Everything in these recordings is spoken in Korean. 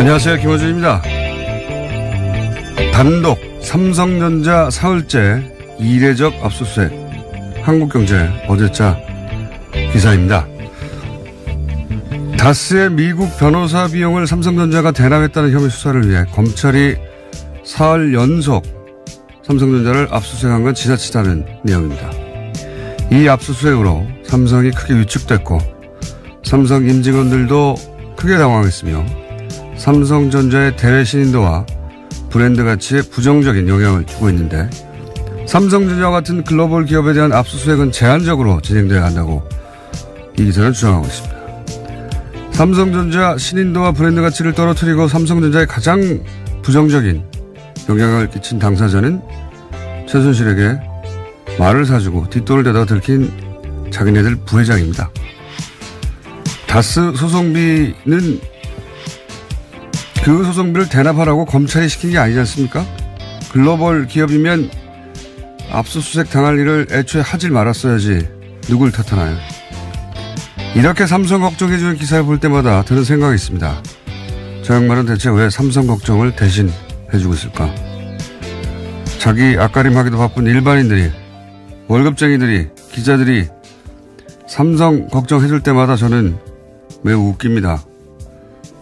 안녕하세요. 김호준입니다. 단독 삼성전자 사흘째 이례적 압수수색. 한국경제 어제자 기사입니다. 다스의 미국 변호사 비용을 삼성전자가 대납했다는 혐의 수사를 위해 검찰이 사흘 연속 삼성전자를 압수수색한 건 지나치다는 내용입니다. 이 압수수색으로 삼성이 크게 위축됐고 삼성 임직원들도 크게 당황했으며 삼성전자의 대외 신인도와 브랜드 가치에 부정적인 영향을 주고 있는데 삼성전자와 같은 글로벌 기업에 대한 압수수색은 제한적으로 진행돼야 한다고 이 기사는 주장하고 있습니다. 삼성전자 신인도와 브랜드 가치를 떨어뜨리고 삼성전자에 가장 부정적인 영향을 끼친 당사자는 최순실에게 말을 사주고 뒷돈을 대다가 들킨 자기네들 부회장입니다. 다스 소송비는 그 소송비를 대납하라고 검찰이 시킨 게 아니지 않습니까? 글로벌 기업이면 압수수색 당할 일을 애초에 하질 말았어야지 누굴 탓하나요? 이렇게 삼성 걱정해주는 기사를 볼 때마다 드는 생각이 있습니다. 저 양반은 대체 왜 삼성 걱정을 대신 해주고 있을까? 자기 앞가림하기도 바쁜 일반인들이, 월급쟁이들이, 기자들이 삼성 걱정해줄 때마다 저는 매우 웃깁니다.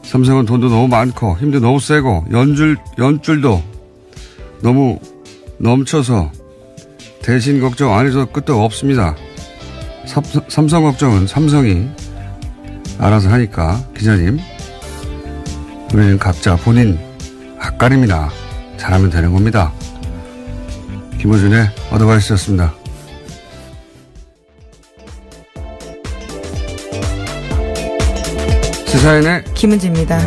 삼성은 돈도 너무 많고 힘도 너무 세고 연줄도 너무 넘쳐서 대신 걱정 안 해줘도 끝도 없습니다. 삼성 걱정은 삼성이 알아서 하니까 기자님, 우리는 각자 본인 앞가림이나 잘하면 되는 겁니다. 김호준의 어드바이스였습니다. 시사인의 김은지입니다.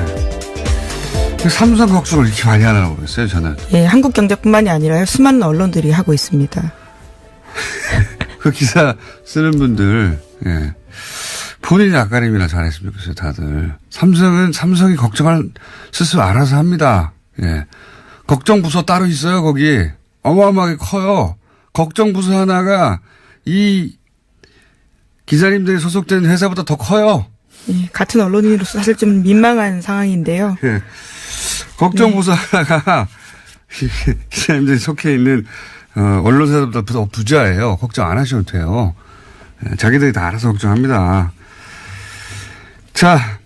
삼성 걱정을 이렇게 많이 하나 모르겠어요, 저는. 예, 한국경제뿐만이 아니라 수많은 언론들이 하고 있습니다. 그 기사 쓰는 분들, 예. 본인이 앞가림이나 잘했으면 좋겠어요, 다들. 삼성은 삼성이 걱정할 스스로 알아서 합니다. 예. 걱정 부서 따로 있어요, 거기. 어마어마하게 커요. 걱정 부서 하나가 이 기자님들이 소속된 회사보다 더 커요. 예, 같은 언론인으로서 사실 좀 민망한 상황인데요. 예. 걱정 부서 하나가 기자님들이 속해 있는 언론사보다 더 부자예요. 걱정 안 하셔도 돼요. 예, 자기들이 다 알아서 걱정합니다. 자,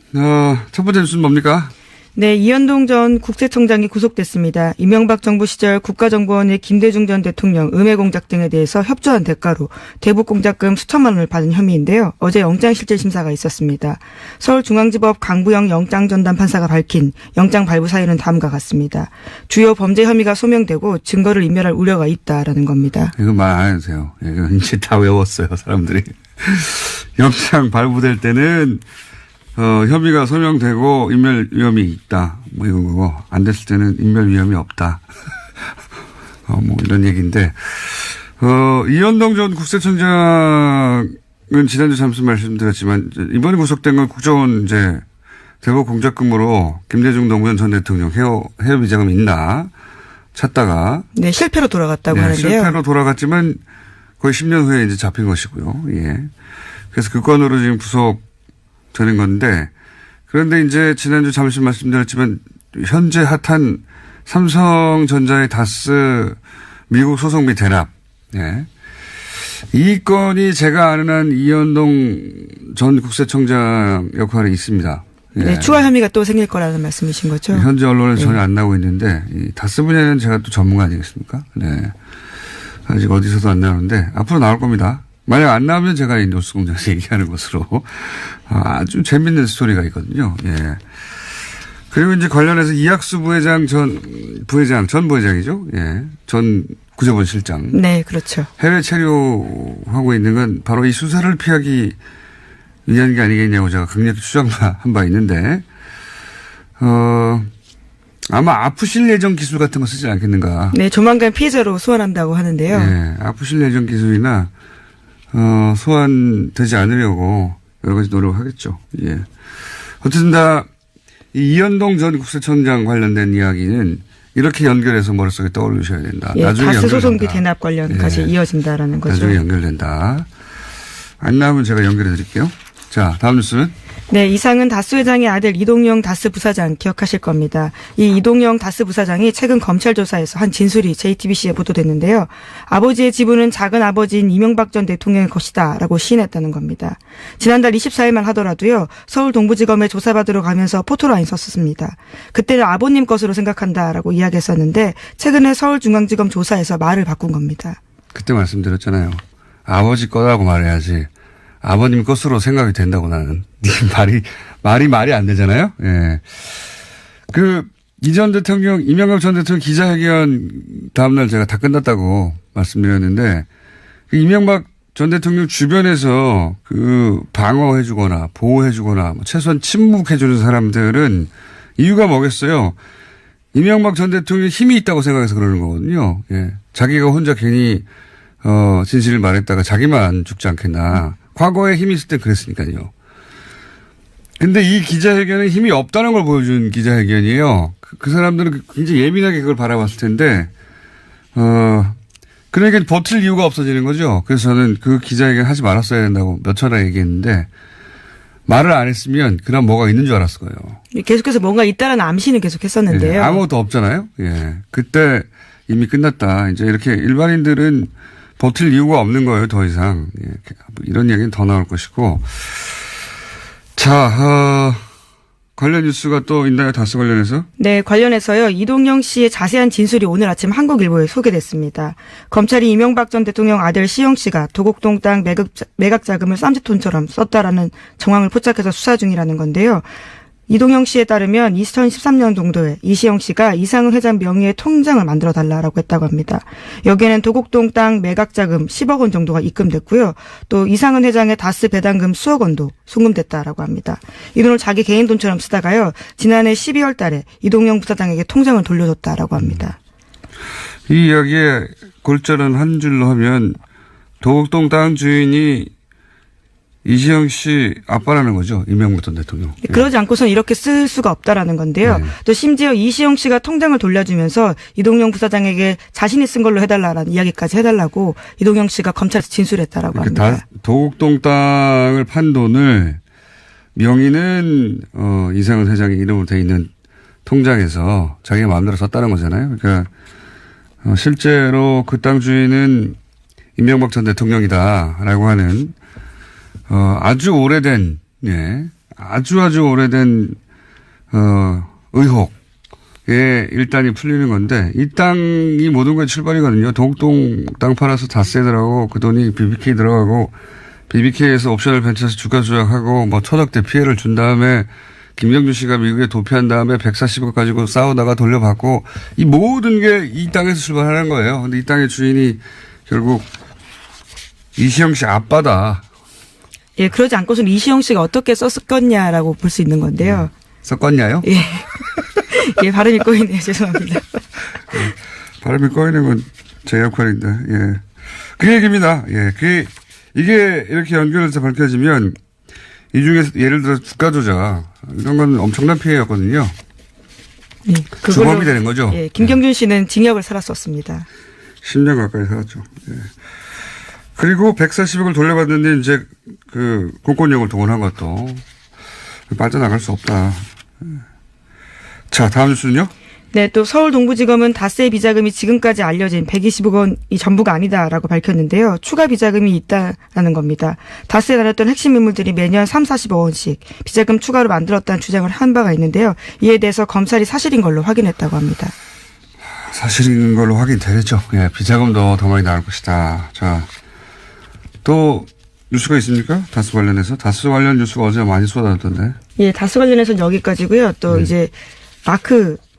첫 번째 뉴스는 뭡니까? 네, 이현동 전 국세청장이 구속됐습니다. 이명박 정부 시절 국가정보원의 김대중 전 대통령 음해 공작 등에 대해서 협조한 대가로 대북 공작금 수천만 원을 받은 혐의인데요. 어제 영장실질심사가 있었습니다. 서울중앙지법 강부영 영장전담 판사가 밝힌 영장 발부 사유는 다음과 같습니다. 주요 범죄 혐의가 소명되고 증거를 인멸할 우려가 있다라는 겁니다. 이거 말 안 해도 돼요. 이거 이제 다 외웠어요, 사람들이. 영장 발부될 때는 혐의가 소명되고 인멸 위험이 있다. 뭐 이런 거고, 안 됐을 때는 인멸 위험이 없다. 뭐 이런 얘기인데, 이현동 전 국세청장은 지난주 잠시 말씀드렸지만, 이번에 구속된 건 국정원 이제 대북 공작금으로 김대중 노무현 전 대통령 해외 비자금 있나 찾다가. 네, 실패로 돌아갔다고 네, 하는데요. 실패로 돌아갔지만 거의 10년 후에 이제 잡힌 것이고요. 예. 그래서 그 건으로 지금 되는 건데, 그런데 이제 지난주 잠시 말씀드렸지만 현재 핫한 삼성전자의 다스 미국 소송비 대납. 예. 이 건이 제가 아는 한 이현동 전 국세청장 역할이 있습니다. 예. 네, 추가 혐의가 또 생길 거라는 말씀이신 거죠? 현재 언론에 전혀 안 나오고 있는데, 이 다스 분야는 제가 또 전문가 아니겠습니까? 네. 아직 어디서도 안 나오는데 앞으로 나올 겁니다. 만약 안 나오면 제가 이 뉴스공장에서 얘기하는 것으로 아주 재밌는 스토리가 있거든요. 예. 그리고 이제 관련해서 이학수 전 부회장이죠. 예. 전 구조본 실장. 네, 그렇죠. 해외 체류하고 있는 건 바로 이 수사를 피하기 위한 게 아니겠냐고 제가 강력히 추정한 바 있는데, 아마 아프실 예정 기술 같은 거 쓰지 않겠는가. 네, 조만간 피해자로 소환한다고 하는데요. 네, 아프실 예정 기술이나 소환되지 않으려고 여러 가지 노력하겠죠. 예. 어쨌든 다 이현동 전 국세청장 관련된 이야기는 이렇게 연결해서 머릿속에 떠올리셔야 된다. 예, 나중에 다스 연결된다. 소송비 대납 관련까지 이어진다라는 거죠. 나중에 연결된다. 안 나오면 제가 연결해 드릴게요. 자, 다음 뉴스는? 네, 이상은 다스 회장의 아들 이동영 다스 부사장 기억하실 겁니다. 이 이동영 다스 부사장이 최근 검찰 조사에서 한 진술이 JTBC에 보도됐는데요. 아버지의 지분은 작은 아버지인 이명박 전 대통령의 것이다라고 시인했다는 겁니다. 지난달 24일만 하더라도요. 서울 동부지검에 조사받으러 가면서 포토라인 썼습니다. 그때는 아버님 것으로 생각한다라고 이야기했었는데 최근에 서울중앙지검 조사에서 말을 바꾼 겁니다. 그때 말씀드렸잖아요. 아버지 거라고 말해야지. 아버님 것으로 생각이 된다고 나는. 말이 안 되잖아요. 예. 이전 대통령, 이명박 전 대통령 기자회견 다음날 제가 다 끝났다고 말씀드렸는데, 이명박 전 대통령 주변에서 방어해주거나 보호해주거나 최소한 침묵해주는 사람들은 이유가 뭐겠어요? 이명박 전 대통령이 힘이 있다고 생각해서 그러는 거거든요. 예. 자기가 혼자 괜히, 진실을 말했다가 자기만 죽지 않겠나. 과거에 힘이 있을 때 그랬으니까요. 근데 이 기자회견은 힘이 없다는 걸 보여준 기자회견이에요. 그 사람들은 굉장히 예민하게 그걸 바라봤을 텐데, 그러니까 버틸 이유가 없어지는 거죠. 그래서 저는 그 기자회견 하지 말았어야 된다고 몇 차례 얘기했는데, 말을 안 했으면 그럼 뭐가 있는 줄 알았을 거예요. 계속해서 뭔가 있다라는 암시는 계속 했었는데요. 예, 아무것도 없잖아요. 예. 그때 이미 끝났다. 이제 이렇게 일반인들은 버틸 이유가 없는 거예요, 더 이상. 예, 이런 얘기는 더 나올 것이고. 자, 관련 뉴스가 또 있나요, 다스 관련해서? 네, 관련해서요. 이동영 씨의 자세한 진술이 오늘 아침 한국일보에 소개됐습니다. 검찰이 이명박 전 대통령 아들 시영 씨가 도곡동 땅 매각 자금을 쌈짓돈처럼 썼다라는 정황을 포착해서 수사 중이라는 건데요. 이동영 씨에 따르면 2013년 정도에 이시영 씨가 이상은 회장 명의의 통장을 만들어 달라고 했다고 합니다. 여기에는 도곡동 땅 매각 자금 10억 원 정도가 입금됐고요. 또 이상은 회장의 다스 배당금 수억 원도 송금됐다라고 합니다. 이 돈을 자기 개인 돈처럼 쓰다가요. 지난해 12월 달에 이동영 부사장에게 통장을 돌려줬다라고 합니다. 이 이야기의 골자는 한 줄로 하면 도곡동 땅 주인이 이시영 씨 아빠라는 거죠. 이명박 전 대통령. 그러지 않고선 이렇게 쓸 수가 없다라는 건데요. 네. 또 심지어 이시영 씨가 통장을 돌려주면서 이동영 부사장에게 자신이 쓴 걸로 해달라는 이야기까지 해달라고 이동영 씨가 검찰에서 진술했다라고 합니다. 도곡동 땅을 판 돈을 명의는 이상은 회장의 이름으로 돼 있는 통장에서 자기가 마음대로 썼다는 거잖아요. 그러니까 실제로 그 땅 주인은 이명박 전 대통령이다라고 하는 아주 오래된, 예, 아주 오래된, 의혹에 일단이 풀리는 건데, 이 땅이 모든 게 출발이거든요. 도곡동 땅 팔아서 다스에 들어가고, 그 돈이 BBK 들어가고, BBK에서 옵션을 벤처해서 주가 조작하고, 뭐 천억대 피해를 준 다음에, 김경준 씨가 미국에 도피한 다음에 140억 가지고 싸우다가 돌려받고, 이 모든 게 이 땅에서 출발하는 거예요. 근데 이 땅의 주인이 결국 이시영 씨 아빠다. 예, 그러지 않고선 이시영 씨가 어떻게 썼겠냐라고 볼 수 있는 건데요. 섞었냐요? 예. 예, 발음이 꼬이네요. 죄송합니다. 발음이 꼬이는 건 제 역할인데, 예. 그 얘기입니다. 예. 이게 이렇게 연결해서 밝혀지면 이 중에서 예를 들어 주가 조작, 이런 건 엄청난 피해였거든요. 예, 주범이 되는 거죠. 예, 김경준 씨는 징역을 살았었습니다. 10년 가까이 살았죠. 예. 그리고 140억을 돌려받는데 이제 공권력을 동원한 것도 빠져나갈 수 없다. 자, 다음 뉴스는요? 네, 또 서울 동부지검은 다스의 비자금이 지금까지 알려진 120억 원이 전부가 아니다라고 밝혔는데요. 추가 비자금이 있다라는 겁니다. 다스에 다녔던 핵심 인물들이 매년 40억 원씩 비자금 추가로 만들었다는 주장을 한 바가 있는데요. 이에 대해서 검찰이 사실인 걸로 확인했다고 합니다. 사실인 걸로 확인되겠죠. 예, 비자금도 더 많이 나올 것이다. 자, 또 뉴스가 있습니까? 다스 관련해서? 다스 관련 뉴스가 어제 많이 쏟아졌던데. 예, 다스 관련해서는 여기까지고요. 또 이제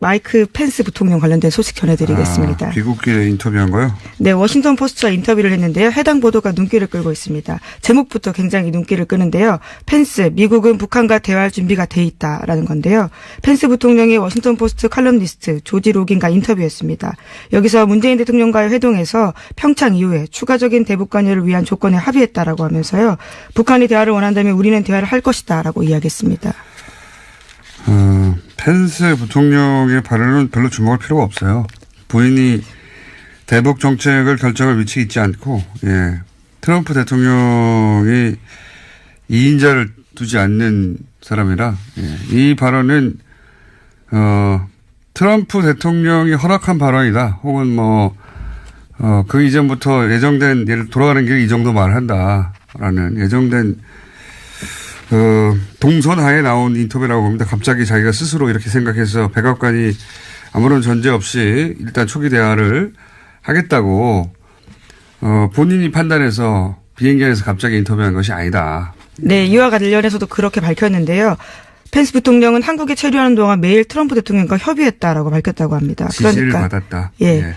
마이크 펜스 부통령 관련된 소식 전해드리겠습니다. 귀국길에 인터뷰한 거요? 네, 워싱턴 포스트와 인터뷰를 했는데요. 해당 보도가 눈길을 끌고 있습니다. 제목부터 굉장히 눈길을 끄는데요. 펜스, 미국은 북한과 대화할 준비가 돼 있다라는 건데요. 펜스 부통령이 워싱턴 포스트 칼럼니스트 조지 로긴과 인터뷰했습니다. 여기서 문재인 대통령과의 회동에서 평창 이후에 추가적인 대북 관여를 위한 조건에 합의했다라고 하면서요. 북한이 대화를 원한다면 우리는 대화를 할 것이다라고 이야기했습니다. 펜스 부통령의 발언은 별로 주목할 필요가 없어요. 부인이 대북 정책을 결정할 위치에 있지 않고, 예. 트럼프 대통령이 2인자를 두지 않는 사람이라 이 발언은 트럼프 대통령이 허락한 발언이다. 혹은 그 이전부터 예정된 돌아가는 길에 이 정도 말을 한다라는 예정된 동선하에 나온 인터뷰라고 봅니다. 갑자기 자기가 스스로 이렇게 생각해서 백악관이 아무런 전제 없이 일단 초기 대화를 하겠다고 본인이 판단해서 비행기 안에서 갑자기 인터뷰한 것이 아니다. 네, 이와 관련해서도 그렇게 밝혔는데요. 펜스 부통령은 한국에 체류하는 동안 매일 트럼프 대통령과 협의했다라고 밝혔다고 합니다. 지시를 받았다. 예.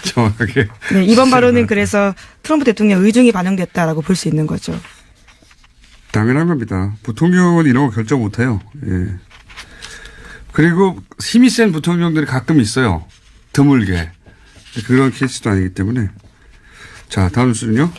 정확하게. 네, 이번 발언은 그래서 트럼프 대통령 의중이 반영됐다라고 볼 수 있는 거죠. 당연한 겁니다. 부통령은 이런 거 결정 못해요. 예. 그리고 힘이 센 부통령들이 가끔 있어요. 드물게. 그런 케이스도 아니기 때문에. 자, 다음 뉴스는요.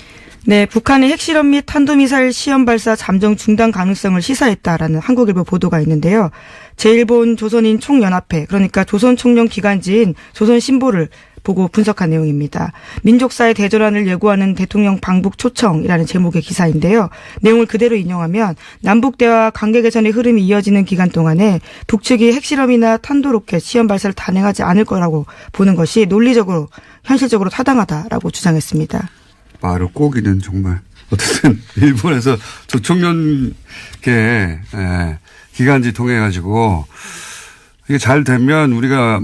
네, 북한의 핵실험 및 탄도미사일 시험 발사 잠정 중단 가능성을 시사했다라는 한국일보 보도가 있는데요. 제1본 조선인 총연합회, 그러니까 조선총련기간지인 조선신보를 보고 분석한 내용입니다. 민족사의 대전환을 예고하는 대통령 방북 초청이라는 제목의 기사인데요. 내용을 그대로 인용하면 남북대화 관계 개선의 흐름이 이어지는 기간 동안에 북측이 핵실험이나 탄도로켓 시험 발사를 단행하지 않을 거라고 보는 것이 논리적으로 현실적으로 타당하다라고 주장했습니다. 말을 꼬기는 정말. 어쨌든 일본에서 조총련계 기간지 통해가지고 이게 잘 되면 우리가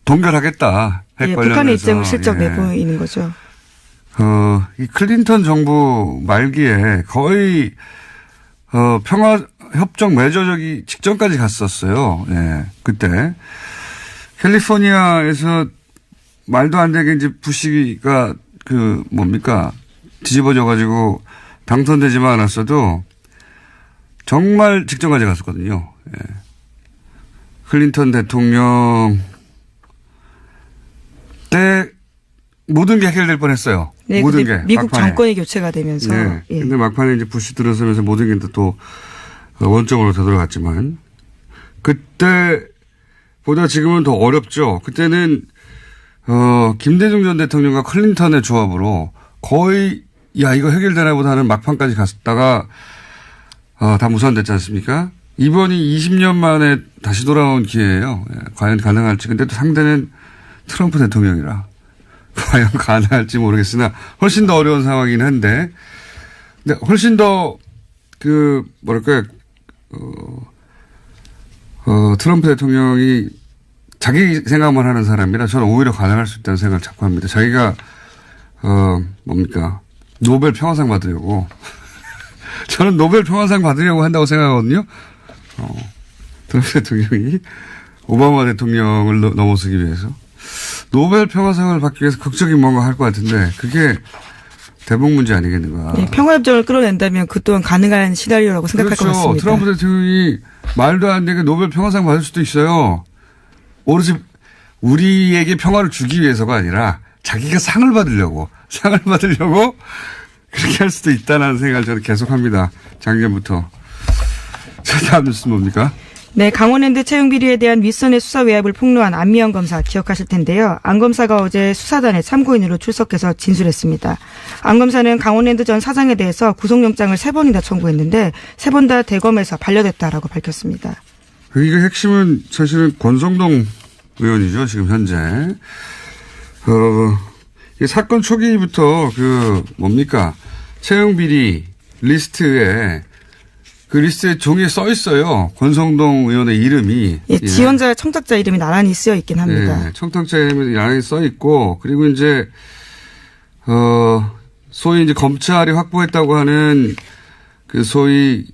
동결하겠다. 핵 예, 관련해서. 북한의 입장을 슬쩍 내보이는 거죠. 이 클린턴 정부 말기에 거의 평화협정 맺어지기 직전까지 갔었어요. 예, 그때 캘리포니아에서 말도 안 되게 이제 부시가 뒤집어져 가지고 당선되지만 않았어도 정말 직전까지 갔었거든요. 예. 클린턴 대통령 때 모든 게 해결될 뻔했어요. 네, 모든 게 미국 막판에. 정권이 교체가 되면서. 네. 예. 근데 막판에 이제 부시 들어서면서 모든 게 또 원점으로 되돌아갔지만 그때보다 지금은 더 어렵죠. 그때는 김대중 전 대통령과 클린턴의 조합으로 거의 이거 해결되나 보다 하는 막판까지 갔다가 다 무산됐지 않습니까? 이번이 20년 만에 다시 돌아온 기회예요. 예, 과연 가능할지. 근데 또 상대는 트럼프 대통령이라 과연 가능할지 모르겠으나 훨씬 더 어려운 상황이긴 한데 근데 훨씬 더 트럼프 대통령이 자기 생각만 하는 사람이라 저는 오히려 가능할 수 있다는 생각을 자꾸 합니다. 자기가 노벨 평화상 받으려고 저는 노벨 평화상 받으려고 한다고 생각하거든요. 트럼프 대통령이 오바마 대통령을 넘어서기 위해서 노벨 평화상을 받기 위해서 극적인 뭔가 할 것 같은데 그게 대북 문제 아니겠는가. 네, 평화협정을 끌어낸다면 그 또한 가능한 시나리오라고 생각할 것 같습니다. 트럼프 대통령이 말도 안 되게 노벨 평화상 받을 수도 있어요. 오로지 우리에게 평화를 주기 위해서가 아니라 자기가 상을 받으려고 그렇게 할 수도 있다는 생각을 저는 계속합니다. 작년부터. 자, 다음 뉴스 뭡니까? 네, 강원랜드 채용 비리에 대한 윗선의 수사 외압을 폭로한 안미영 검사 기억하실 텐데요. 안 검사가 어제 수사단에 참고인으로 출석해서 진술했습니다. 안 검사는 강원랜드 전 사장에 대해서 구속영장을 3번이나 청구했는데 3번 다 대검에서 반려됐다라고 밝혔습니다. 이게 핵심은 사실은 권성동 의원이죠. 지금 현재. 이 사건 초기부터 채용 비리 리스트에 그 리스트에 종이에 써 있어요. 권성동 의원의 이름이. 예, 지원자, 청탁자 이름이 나란히 쓰여 있긴 합니다. 예, 청탁자 이름이 나란히 써 있고, 그리고 이제, 소위 이제 검찰이 확보했다고 하는 그 소위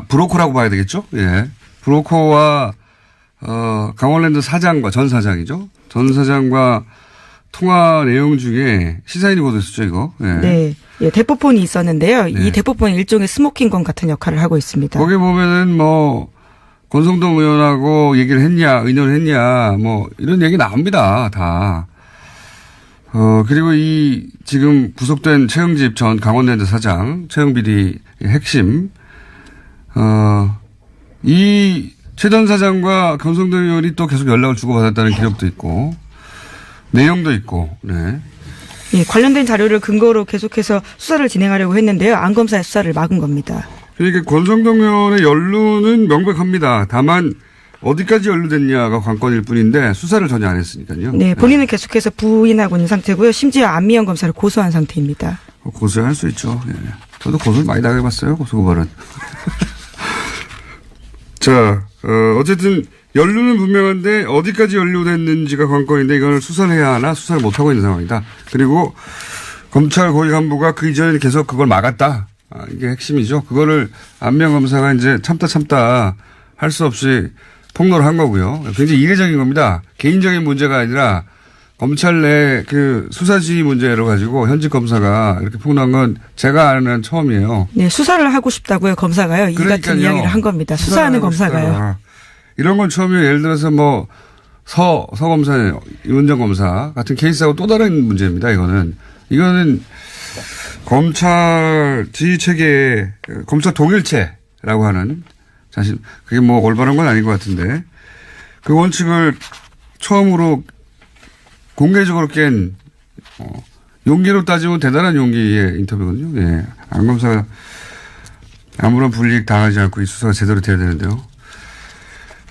브로커라고 봐야 되겠죠? 예. 브로커와, 강원랜드 사장과 전 사장이죠. 전 사장과 통화 내용 중에 시사인이 보도했었죠, 이거. 예. 네. 예, 대포폰이 있었는데요. 네. 이 대포폰이 일종의 스모킹건 같은 역할을 하고 있습니다. 거기 보면은 권성동 의원하고 얘기를 했냐, 의논을 했냐, 이런 얘기 나옵니다, 다. 그리고 지금 구속된 최영집 전 강원랜드 사장, 채용비리 핵심, 이 최 전 사장과 권성동 의원이 또 계속 연락을 주고받았다는 기록도 있고, 내용도 있고, 네. 예, 관련된 자료를 근거로 계속해서 수사를 진행하려고 했는데요. 안 검사의 수사를 막은 겁니다. 그러니까 권성동 의원의 연루는 명백합니다. 다만 어디까지 연루됐냐가 관건일 뿐인데 수사를 전혀 안 했으니까요. 네, 본인은 계속해서 부인하고 있는 상태고요. 심지어 안미영 검사를 고소한 상태입니다. 고소할 수 있죠. 예. 저도 고소를 많이 당해봤어요. 고소고발은. 자, 어쨌든 연루는 분명한데 어디까지 연루됐는지가 관건인데 이걸 수사를 해야 하나 수사를 못하고 있는 상황이다. 그리고 검찰 고위 간부가 그 이전에 계속 그걸 막았다. 이게 핵심이죠. 그거를 안미영 검사가 이제 참다 할 수 없이 폭로를 한 거고요. 굉장히 이례적인 겁니다. 개인적인 문제가 아니라 검찰 내 그 수사 지휘 문제를 가지고 현직 검사가 이렇게 폭로한 건 제가 아는 처음이에요. 네, 수사를 하고 싶다고요, 검사가요. 이 같은 이야기를 한 겁니다. 수사하는 검사가요. 이런 건 처음이에요. 예를 들어서 뭐 서 검사, 윤정 검사 같은 케이스하고 또 다른 문제입니다. 이거는 검찰 지휘 체계, 검찰 동일체라고 하는 사실 그게 뭐 올바른 건 아닌 것 같은데 그 원칙을 처음으로 공개적으로 깬 용기로 따지면 대단한 용기의 인터뷰거든요. 예. 안 검사가 아무런 불이익 당하지 않고 이 수사가 제대로 돼야 되는데요.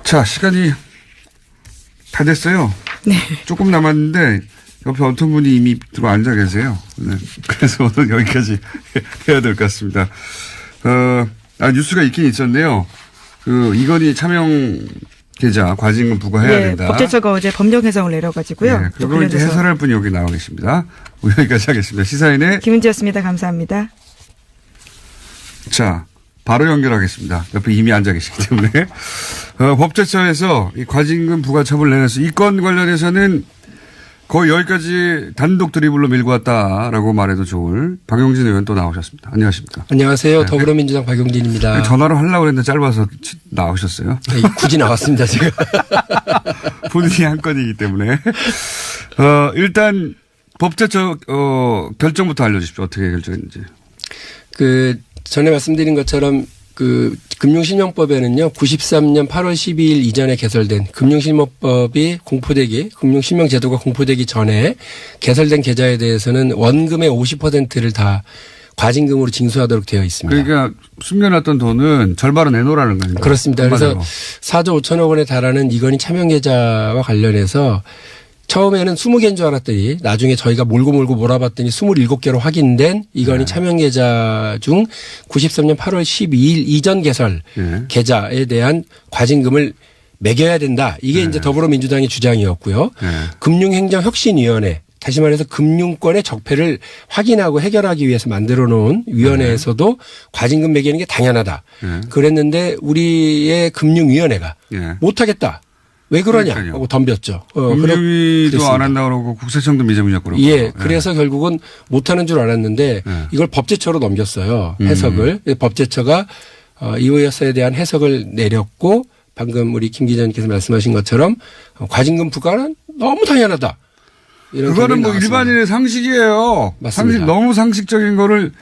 자, 시간이 다 됐어요. 네. 조금 남았는데 옆에 어떤 분이 이미 들어 앉아 계세요. 네. 그래서 오늘 여기까지 해야 될 것 같습니다. 뉴스가 있긴 있었네요. 이건희 차명 계좌 과징금 부과해야 된다. 법제처가 어제 법령 해석을 내려가지고요. 네, 그걸 이제 해설할 분이 여기 나와 계십니다. 여기까지 하겠습니다. 시사인의 김은지였습니다. 감사합니다. 자, 바로 연결하겠습니다. 옆에 이미 앉아 계시기 때문에. 법제처에서 이 과징금 부과 처분을 내려서 이 건 관련해서는 거의 여기까지 단독 드리블로 밀고 왔다라고 말해도 좋을 박용진 의원 또 나오셨습니다. 안녕하십니까. 안녕하세요. 더불어민주당 박용진입니다. 전화로 하려고 했는데 짧아서 나오셨어요. 네, 굳이 나왔습니다. 제가. 본인이 한 건이기 때문에. 일단 법제처 결정부터 알려주십시오. 어떻게 결정했는지. 전에 말씀드린 것처럼 금융실명법에는요, 93년 8월 12일 이전에 개설된 금융실명법이 금융실명제도가 공포되기 전에 개설된 계좌에 대해서는 원금의 50%를 다 과징금으로 징수하도록 되어 있습니다. 그러니까 숨겨놨던 돈은 절반은 내놓으라는 거예요. 그렇습니다. 그래서 4조 5천억 원에 달하는 이건희 차명계좌와 관련해서 처음에는 20개인 줄 알았더니 나중에 저희가 몰고 몰아봤더니 27개로 확인된 이건희 차명계좌 중 93년 8월 12일 이전 개설 계좌에 대한 과징금을 매겨야 된다. 이게 이제 더불어민주당의 주장이었고요. 금융행정혁신위원회, 다시 말해서 금융권의 적폐를 확인하고 해결하기 위해서 만들어 놓은 위원회에서도 과징금 매기는 게 당연하다. 그랬는데 우리의 금융위원회가 못하겠다. 왜 그러냐 하고 덤볐죠. 금융위도 안 한다고 그러고 국세청도 미제문자고 그러고. 예. 그래서 결국은 못하는 줄 알았는데 이걸 법제처로 넘겼어요. 해석을. 법제처가 이호여사에 대한 해석을 내렸고 방금 우리 김 기자님께서 말씀하신 것처럼 과징금 부과는 너무 당연하다. 그거는 뭐 일반인의 상식이에요. 맞습니다. 너무 상식적인 거를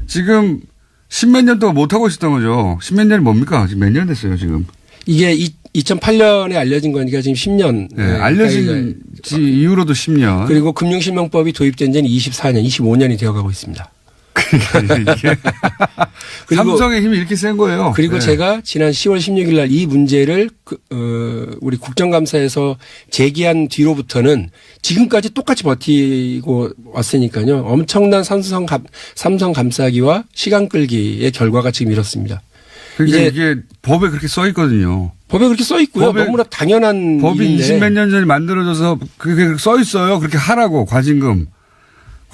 지금 십몇 년 동안 못하고 있었던 거죠. 십몇 년이 뭡니까? 지금 몇 년 됐어요 지금. 이게 2008년에 알려진 거니까 지금 10년. 네, 알려진 지 이후로도 10년. 그리고 금융실명법이 도입된 지는 24년, 25년이 되어가고 있습니다. 그러니까 이게 삼성의 힘이 이렇게 센 거예요. 그리고 제가 지난 10월 16일 날 이 문제를 우리 국정감사에서 제기한 뒤로부터는 지금까지 똑같이 버티고 왔으니까요. 엄청난 삼성 감사기와 시간 끌기의 결과가 지금 이렇습니다. 그러니까 이게 법에 그렇게 써 있거든요. 법에 그렇게 써 있고요. 너무나 당연한 법이 일인데. 20몇 년 전에 만들어져서 그게 써 있어요. 그렇게 하라고 과징금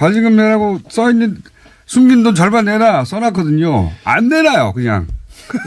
내라고 써 있는 숨긴 돈 절반 내놔 써놨거든요. 안 내놔요 그냥.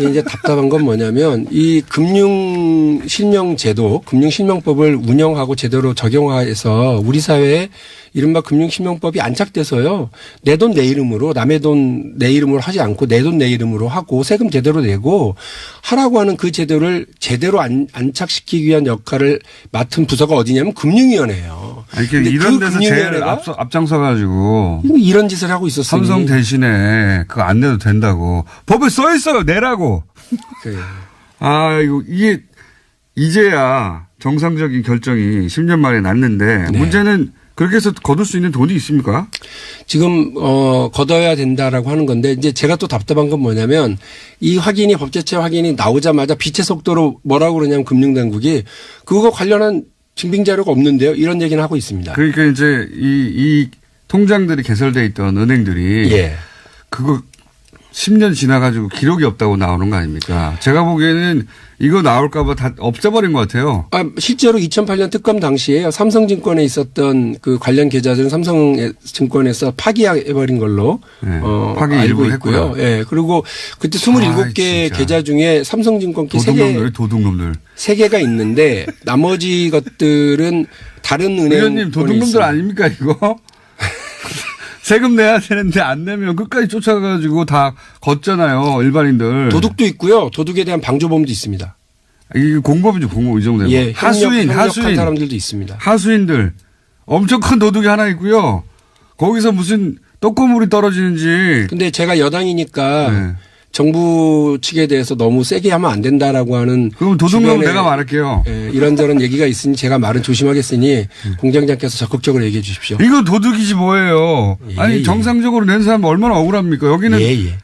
이제 답답한 건 뭐냐면 이 금융실명제도, 금융실명법을 운영하고 제대로 적용해서 우리 사회에 이른바 금융실명법이 안착돼서요. 내 돈 내 이름으로 남의 돈 내 이름으로 하지 않고 내 돈 내 이름으로 하고 세금 제대로 내고 하라고 하는 그 제도를 제대로 안착시키기 위한 역할을 맡은 부서가 어디냐면 금융위원회예요. 아니, 이런 데서 제일 앞장서가지고 이런 짓을 하고 있었어요. 삼성 대신에 그거 안 내도 된다고 법에 써 있어요. 내라고. 이게 이제야 정상적인 결정이 10년 만에 났는데 문제는 그렇게 해서 거둘 수 있는 돈이 있습니까? 지금 걷어야 된다라고 하는 건데 이제 제가 또 답답한 건 뭐냐면 이 확인이 법제처 확인이 나오자마자 빛의 속도로 뭐라고 그러냐면 금융당국이 그거 관련한 증빙 자료가 없는데요. 이런 얘기는 하고 있습니다. 그러니까 이제 이 통장들이 개설돼 있던 은행들이 예. 그거 10년 지나가지고 기록이 없다고 나오는 거 아닙니까? 제가 보기에는 이거 나올까봐 다 없애버린 것 같아요. 실제로 2008년 특검 당시에 삼성증권에 있었던 그 관련 계좌들은 삼성증권에서 파기해버린 걸로 네, 파기 알고 일부 있고요. 했고요. 예. 그리고 그때 27개 진짜. 계좌 중에 삼성증권 도둑놈들. 3개가 있는데 나머지 것들은 다른 은행. 의원님 도둑놈들 아닙니까 이거? 세금 내야 되는데 안 내면 끝까지 쫓아가지고 다 걷잖아요. 일반인들. 도둑도 있고요. 도둑에 대한 방조범도 있습니다. 이게 공범이죠. 공범 이 정도 되면. 예, 하수인. 협력한 사람들도 있습니다. 하수인들. 엄청 큰 도둑이 하나 있고요. 거기서 무슨 떡고물이 떨어지는지. 근데 제가 여당이니까 네. 정부 측에 대해서 너무 세게 하면 안 된다라고 하는. 그럼 도둑놈 내가 말할게요. 예, 이런저런 얘기가 있으니 제가 말은 조심하겠으니 공장장께서 적극적으로 얘기해 주십시오. 이거 도둑이지 뭐예요. 예, 아니 예. 정상적으로 낸 사람 얼마나 억울합니까. 여기는. 예. 예.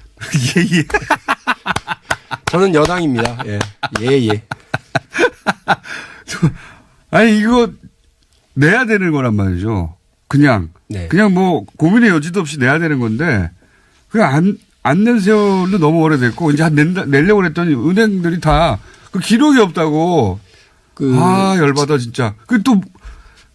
저는 여당입니다. 예. 아니 이거 내야 되는 거란 말이죠. 그냥 뭐 고민의 여지도 없이 내야 되는 건데 그냥 안 낸 세월도 너무 오래됐고 이제 내려고 그랬더니 은행들이 다 그 기록이 없다고. 열받아 진짜.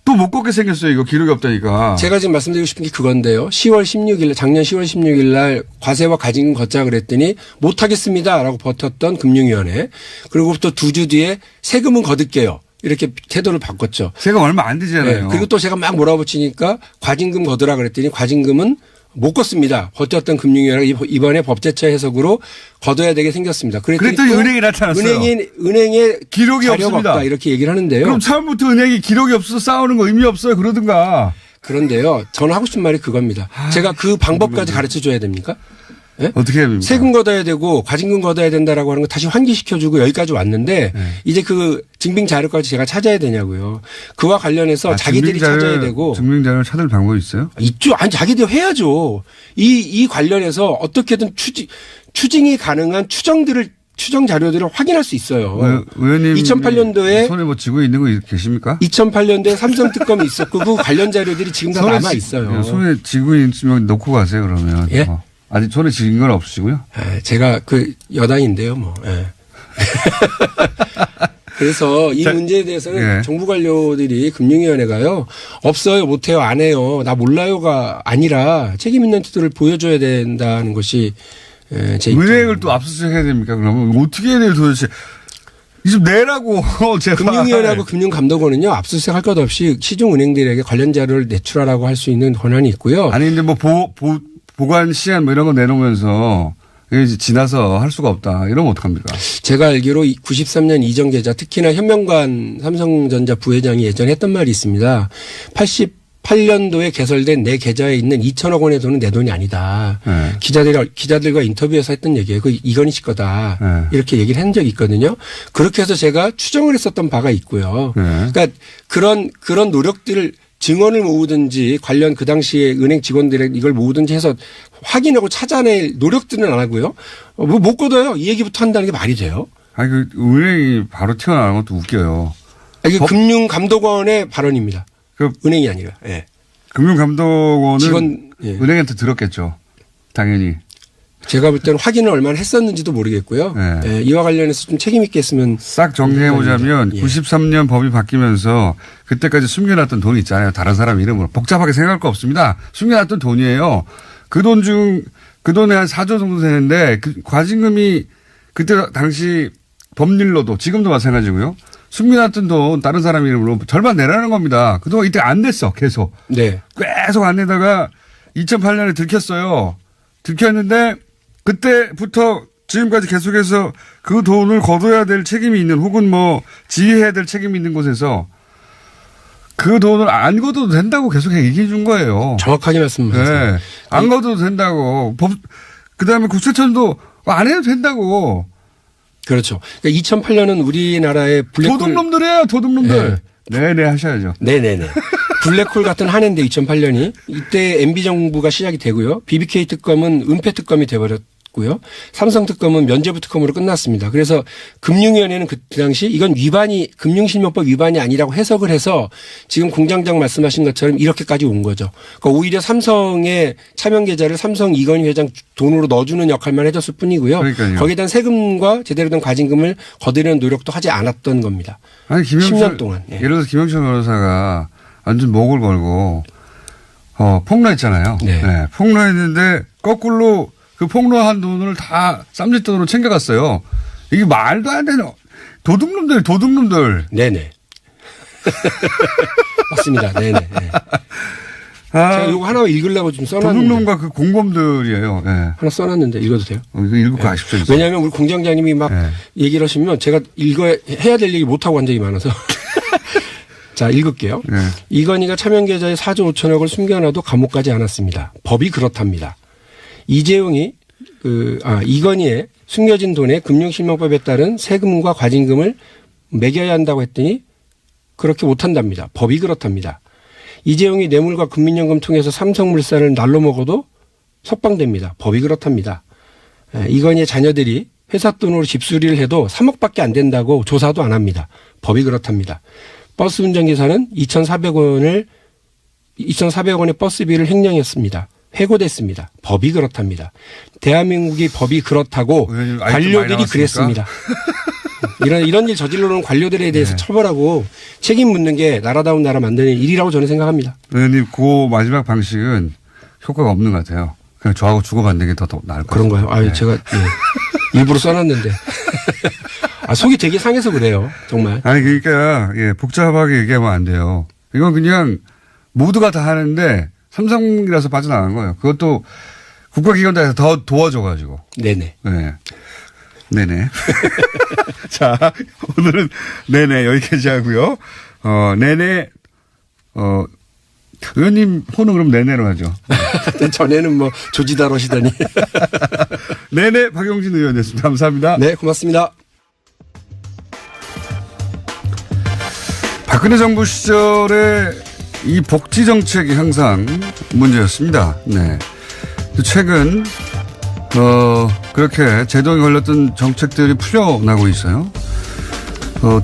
또 못 걷게 생겼어요. 이거 기록이 없다니까. 제가 지금 말씀드리고 싶은 게 그건데요. 작년 10월 16일 날 과세와 가징금 걷자 그랬더니 못하겠습니다라고 버텼던 금융위원회. 그리고 또 2주 뒤에 세금은 거둘게요. 이렇게 태도를 바꿨죠. 세금 얼마 안 되잖아요. 네. 그리고 또 제가 막 몰아붙이니까 과징금 거두라 그랬더니 과징금은 못 걷습니다. 버텼던 금융위원회가 이번에 법제처 해석으로 거둬야 되게 생겼습니다. 그랬더니 은행이 나타났어요. 은행에 기록이 자료가 없습니다. 없다 이렇게 얘기를 하는데요. 그럼 처음부터 은행이 기록이 없어서 싸우는 거 의미 없어요. 그러든가. 그런데요. 저는 하고 싶은 말이 그겁니다. 제가 그 방법까지 가르쳐 줘야 됩니까? 네? 어떻게 해야 됩니까? 세금 걷어야 되고 과징금 걷어야 된다라고 하는 거 다시 환기시켜주고 여기까지 왔는데 이제 그 증빙 자료까지 제가 찾아야 되냐고요. 그와 관련해서 자기들이 찾아야 되고. 증빙 자료를 찾을 방법이 있어요? 있죠. 아니 자기들이 해야죠. 이 관련해서 어떻게든 추징이 가능한 추정 자료들을 확인할 수 있어요. 의원님 2008년도에 손에 뭐 쥐고 있는 거 계십니까? 2008년도에 삼성 특검이 있었고 그 관련 자료들이 지금 다 남아 있어요. 손에 쥐고 있으면 놓고 가세요 그러면. 예? 아직 손에 쥐인 건 없으시고요? 제가 그 여당인데요, 뭐. 예. 그래서 이 문제에 대해서는 정부 관료들이 금융위원회가요 없어요, 못해요, 안 해요, 나 몰라요가 아니라 책임 있는 태도를 보여줘야 된다는 것이 제 입장. 은행을 또 압수수색 해야 됩니까? 그러면 어떻게 해야 돼요 도대체? 이 좀 내라고 제발. 금융위원회하고 금융감독원은요 압수수색 할 것 없이 시중은행들에게 관련 자료를 내출하라고 할 수 있는 권한이 있고요. 아니 근데 뭐 보관 시한 뭐 이런 거 내놓으면서 이제 지나서 할 수가 없다. 이러면 어떡합니까? 제가 알기로 93년 이전 계좌 특히나 현명관 삼성전자 부회장이 예전에 했던 말이 있습니다. 88년도에 개설된 내 계좌에 있는 2천억 원의 돈은 내 돈이 아니다. 네. 기자들과 인터뷰에서 했던 얘기예요. 그 이건희 씨 거다. 네. 이렇게 얘기를 한 적이 있거든요. 그렇게 해서 제가 추정을 했었던 바가 있고요. 네. 그러니까 그런 노력들을 증언을 모으든지 관련 그 당시에 은행 직원들의 이걸 모으든지 해서 확인하고 찾아낼 노력들은 안 하고요. 못 걷어요. 이 얘기부터 한다는 게 말이 돼요? 아니 그 은행이 바로 튀어나오는 것도 웃겨요. 이게 금융감독원의 발언입니다. 은행이 아니라. 예. 금융감독원은 은행한테 들었겠죠. 당연히. 제가 볼 때는 확인을 얼마나 했었는지도 모르겠고요. 네. 예, 이와 관련해서 좀 책임 있게 했으면. 싹 정리해보자면 93년 법이 바뀌면서 그때까지 숨겨놨던 돈이 있잖아요. 다른 사람 이름으로. 복잡하게 생각할 거 없습니다. 숨겨놨던 돈이에요. 그 돈에 한 4조 정도 되는데 그 과징금이 그때 당시 법률로도 지금도 마찬가지고요. 숨겨놨던 돈 다른 사람 이름으로 절반 내라는 겁니다. 그동안 이때 안 냈어. 계속. 네. 계속 안 내다가 2008년에 들켰어요. 들켰는데 그때부터 지금까지 계속해서 그 돈을 거둬야 될 책임이 있는 혹은 뭐 지휘해야 될 책임이 있는 곳에서 그 돈을 안 거둬도 된다고 계속 얘기해 준 거예요. 정확하게 말씀하세요. 네. 안 거둬도 된다고. 그다음에 국세청도 안 해도 된다고. 그렇죠. 그러니까 2008년은 우리나라의 블랙홀. 도둑놈들이에요. 도둑놈들. 네네 하셔야죠. 네네네. 블랙홀 같은 한 해인데 2008년이 이때 MB 정부가 시작이 되고요. BBK 특검은 은폐 특검이 돼버렸고요. 삼성 특검은 면죄부 특검으로 끝났습니다. 그래서 금융위원회는 그 당시 이건 금융실명법 위반이 아니라고 해석을 해서 지금 공장장 말씀하신 것처럼 이렇게까지 온 거죠. 그러니까 오히려 삼성의 차명 계좌를 삼성 이건희 회장 돈으로 넣어주는 역할만 해줬을 뿐이고요. 그러니까요. 거기에 대한 세금과 제대로 된 과징금을 거두려는 노력도 하지 않았던 겁니다. 아니, 10년 동안. 예. 예를 들어서 김영철 변호사가 완전 목을 걸고 폭로했잖아요. 네. 네, 폭로했는데 거꾸로 그 폭로한 돈을 다 쌈짓돈으로 챙겨갔어요. 이게 말도 안 되는 도둑놈들. 네네. 맞습니다. 네네. 네. 제가 이거 하나 읽으려고 좀 써놨는데. 도둑놈과 그 공범들이에요. 네. 하나 써놨는데 읽어도 돼요? 이거 읽고 가십시오. 왜냐하면 우리 공장장님이 막 네. 얘기를 하시면 제가 해야 될 얘기 못하고 한 적이 많아서. 자, 읽을게요. 네. 이건희가 차명계좌에 4조 5천억을 숨겨놔도 감옥 가지 않았습니다. 법이 그렇답니다. 이건희의 숨겨진 돈에 금융실명법에 따른 세금과 과징금을 매겨야 한다고 했더니 그렇게 못한답니다. 법이 그렇답니다. 이재용이 뇌물과 국민연금 통해서 삼성물산을 날로 먹어도 석방됩니다. 법이 그렇답니다. 이건희의 자녀들이 회사 돈으로 집수리를 해도 3억밖에 안 된다고 조사도 안 합니다. 법이 그렇답니다. 버스 운전기사는 2,400원의 버스비를 횡령했습니다. 회고됐습니다. 법이 그렇답니다. 대한민국이 법이 그렇다고 관료들이 그랬습니다. 이런 일 저질러놓은 관료들에 대해서 처벌하고 책임 묻는 게 나라다운 나라 만드는 일이라고 저는 생각합니다. 의원님, 그 마지막 방식은 효과가 없는 것 같아요. 그냥 저하고 주고받는 게 더 나을 것 같아요. 그런가요? 네. 제가 일부러 써놨는데. 속이 되게 상해서 그래요. 정말. 아니, 그러니까 복잡하게 얘기하면 안 돼요. 이건 그냥 모두가 다 하는데 삼성이라서 빠져나간 거예요. 그것도 국가기관에서 더 도와줘가지고. 네네. 네. 네네. 자, 오늘은 네네 여기까지 하고요. 네네. 의원님 호는 그럼 네네로 하죠. 전에는 뭐 조지다러시더니. 네네 박용진 의원이었습니다. 감사합니다. 네, 고맙습니다. 박근혜 정부 시절에 이 복지 정책이 항상 문제였습니다. 네. 최근 그렇게 제동이 걸렸던 정책들이 풀려나고 있어요.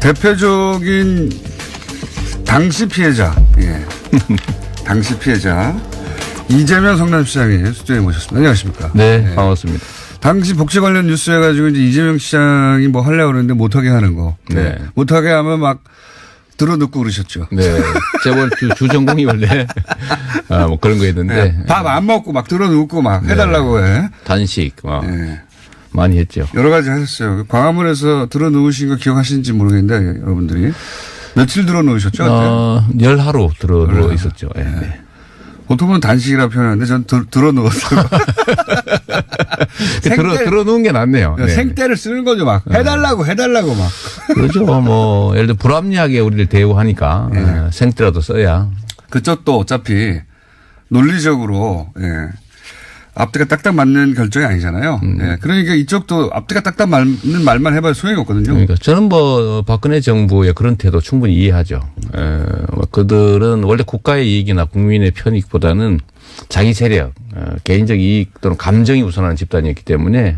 대표적인 당시 피해자, 당시 피해자 이재명 성남시장이 스튜디오에 모셨습니다. 안녕하십니까? 네, 반갑습니다. 당시 복지 관련 뉴스 해가지고 이제 이재명 시장이 뭐 하려고 그러는데 못하게 하는 거. 네. 못하게 하면 막 들어눕고 그러셨죠. 네. 재벌 주전공이 원래 뭐 그런 거 했는데. 밥 안 먹고 막 들어눕고 막 해달라고 해. 단식 많이 했죠. 여러 가지 하셨어요. 광화문에서 들어누우신 거 기억하시는지 모르겠는데 여러분들이. 며칠 들어누우셨죠? 열하루 들어누워 있었죠. 네. 보통은 단식이라 표현하는데 전 들어누웠어요. 들어누운 게 낫네요. 네. 생떼를 쓰는 거죠. 막 해달라고 막. 그렇죠. 뭐 예를 들어 불합리하게 우리를 대우하니까 생떼라도 써야. 그쪽도 어차피 논리적으로 앞뒤가 딱딱 맞는 결정이 아니잖아요. 그러니까 이쪽도 앞뒤가 딱딱 맞는 말만 해봐야 소용이 없거든요. 그러니까 저는 뭐 박근혜 정부의 그런 태도 충분히 이해하죠. 그들은 원래 국가의 이익이나 국민의 편익보다는 자기 세력, 개인적 이익 또는 감정이 우선하는 집단이었기 때문에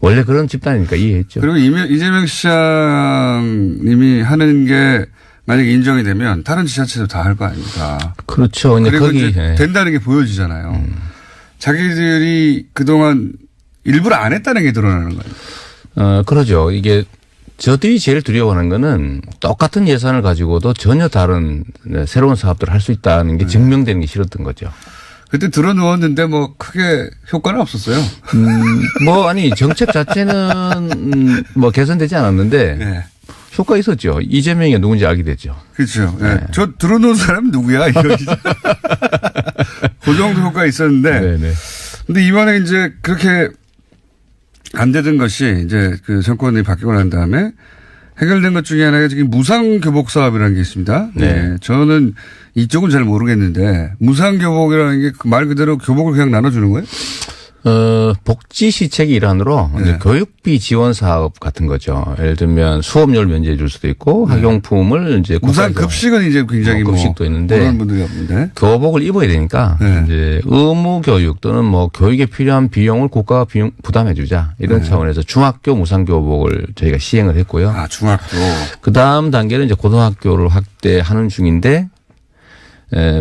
원래 그런 집단이니까 이해했죠. 그리고 이재명 시장님이 하는 게 만약에 인정이 되면 다른 지자체도 다 할 거 아닙니까? 그렇죠. 그리고 거기 이제 된다는 게 보여지잖아요. 자기들이 그동안 일부러 안 했다는 게 드러나는 거예요. 그러죠. 이게 저들이 제일 두려워하는 거는 똑같은 예산을 가지고도 전혀 다른 새로운 사업들을 할 수 있다는 게 증명되는 게 싫었던 거죠. 그때 들어누웠는데 뭐 크게 효과는 없었어요. 아니 정책 자체는 뭐 개선되지 않았는데 효과 있었죠. 이재명이 누군지 알게 됐죠. 그렇죠. 저 들어놓은 사람 누구야? 그 정도 효과가 있었는데. 근데 이번에 이제 그렇게 안 되던 것이 이제 그 정권이 바뀌고 난 다음에 해결된 것 중에 하나가 지금 무상교복 사업이라는 게 있습니다. 저는 이쪽은 잘 모르겠는데 무상교복이라는 게 말 그대로 교복을 그냥 나눠주는 거예요? 복지 시책의 일환으로 네. 이제 교육비 지원 사업 같은 거죠. 예를 들면 수업료를 면제해 줄 수도 있고 학용품을 이제 무상 급식은 이제 굉장히 급식도 있는데 그런 분들이 없는데. 교복을 입어야 되니까 네. 이제 의무 교육 또는 뭐 교육에 필요한 비용을 국가가 부담해 주자 이런 차원에서 중학교 무상 교복을 저희가 시행을 했고요. 아, 중학교. 그 다음 단계는 이제 고등학교를 확대하는 중인데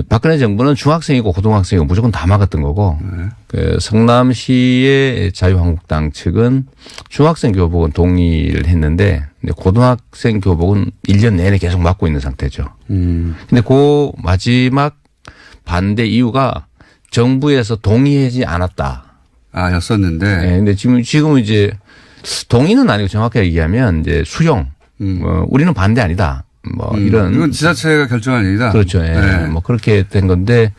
박근혜 정부는 중학생이고 고등학생이고 무조건 다 막았던 거고 그 성남시의 자유한국당 측은 중학생 교복은 동의를 했는데 고등학생 교복은 1년 내내 계속 막고 있는 상태죠. 근데 그 마지막 반대 이유가 정부에서 동의하지 않았다. 아, 였었는데. 네, 근데 지금 이제 동의는 아니고 정확하게 얘기하면 이제 수용. 우리는 반대 아니다. 뭐 이런. 이건 지자체가 결정할 일이다. 그렇죠. 예. 네. 뭐 그렇게 된 건데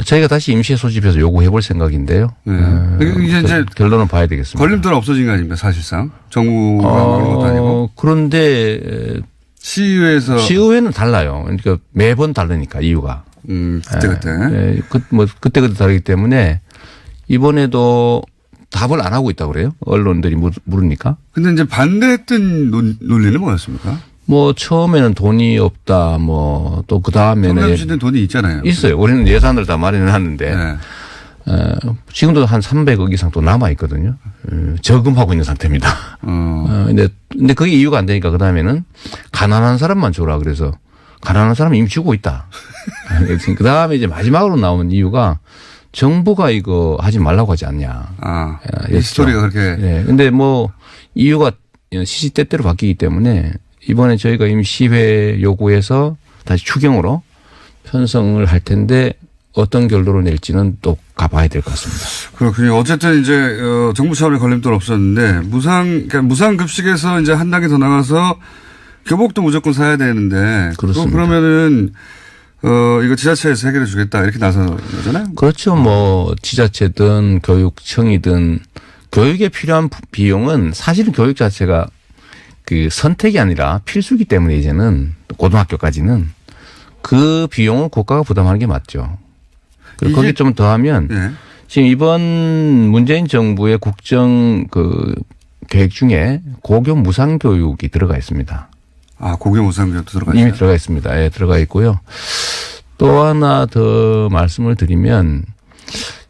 저희가 다시 임시에 소집해서 요구해 볼 생각인데요. 네. 이제 결론은 봐야 되겠습니다. 걸림돌 없어진 거 아닙니까, 사실상? 정부가 막는 것도 아니고. 그런데 시의회는 달라요. 그러니까 매번 다르니까 이유가. 그때. 예, 그때 다르기 때문에 이번에도 답을 안 하고 있다고 그래요. 언론들이 물으니까. 근데 이제 반대했던 논리는 뭐였습니까? 뭐 처음에는 돈이 없다. 뭐 또 그 다음에는 성남시는 돈이 있잖아요. 있어요. 우리는 예산을 다 마련해놨는데 네. 지금도 한 300억 이상 또 남아 있거든요. 저금하고 있는 상태입니다. 근데 그게 이유가 안 되니까 그 다음에는 가난한 사람만 줘라. 그래서 가난한 사람 이미 주고 있다. 그 다음에 이제 마지막으로 나온 이유가 정부가 이거 하지 말라고 하지 않냐. 아, 이 스토리가 그렇게. 네. 근데 뭐 이유가 시시때때로 바뀌기 때문에 이번에 저희가 임시회 요구해서 다시 추경으로 편성을 할 텐데 어떤 결론을 낼지는 또 가봐야 될 것 같습니다. 그렇군요. 어쨌든 이제 정부 차원의 걸림돌 없었는데 그러니까 무상급식에서 이제 한 단계 더 나가서 교복도 무조건 사야 되는데. 그렇습니다. 그러면은 이거 지자체에서 해결해 주겠다 이렇게 나서는 거잖아요. 그렇죠. 뭐 지자체든 교육청이든 교육에 필요한 비용은 사실은 교육 자체가 그 선택이 아니라 필수기 때문에 이제는 고등학교까지는 그 비용을 국가가 부담하는 게 맞죠. 그리고 거기 좀 더하면 네. 지금 이번 문재인 정부의 국정 그 계획 중에 고교 무상 교육이 들어가 있습니다. 아, 고교 무상교육도 들어가 있어요? 이미 들어가 있습니다. 예, 들어가 있고요. 또 하나 더 말씀을 드리면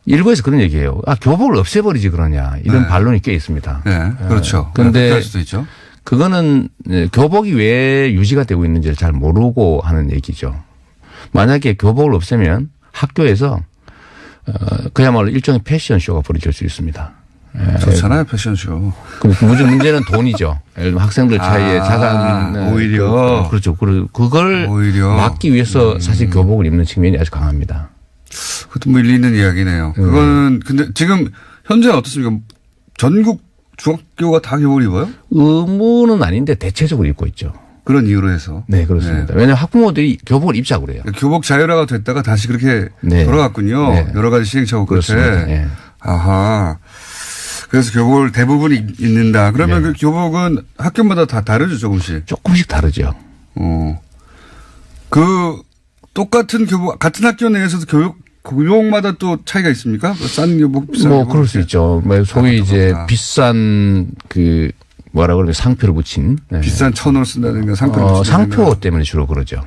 일부에서 그런 얘기예요. 아, 교복을 없애버리지 그러냐. 이런 네. 반론이 꽤 있습니다. 네, 그렇죠. 그런데 그럴 수도 있죠. 그거는 교복이 왜 유지가 되고 있는지를 잘 모르고 하는 얘기죠. 만약에 교복을 없애면 학교에서 그야말로 일종의 패션쇼가 벌어질 수 있습니다. 좋잖아요, 패션쇼. 문제는 돈이죠. 예를 들면 학생들 사이에 자산. 오히려. 그렇죠. 그걸 오히려. 막기 위해서 사실 교복을 입는 측면이 아주 강합니다. 그것도 뭐 일리 있는 이야기네요. 그거는 근데 지금 현재는 어떻습니까? 전국 중학교가 다 교복을 입어요? 의무는 아닌데 대체적으로 입고 있죠. 그런 이유로 해서. 네, 그렇습니다. 왜냐하면 학부모들이 교복을 입자고 그래요. 교복 자율화가 됐다가 다시 그렇게 네. 돌아갔군요. 네. 여러 가지 시행착오 끝에. 그렇습니다. 네. 아하. 그래서 교복을 대부분 입는다. 그러면 네. 그 교복은 학교마다 다 다르죠, 조금씩. 조금씩 다르죠. 똑같은 교복, 같은 학교 내에서도 교복마다 또 차이가 있습니까? 싼 교복, 비싼 교복. 그럴 수 있죠. 소위 이제 비싼 뭐라 그러면 상표를 붙인. 네. 비싼 천으로 쓴다든가 상표를 붙인다든가. 상표 때문에 주로 그러죠.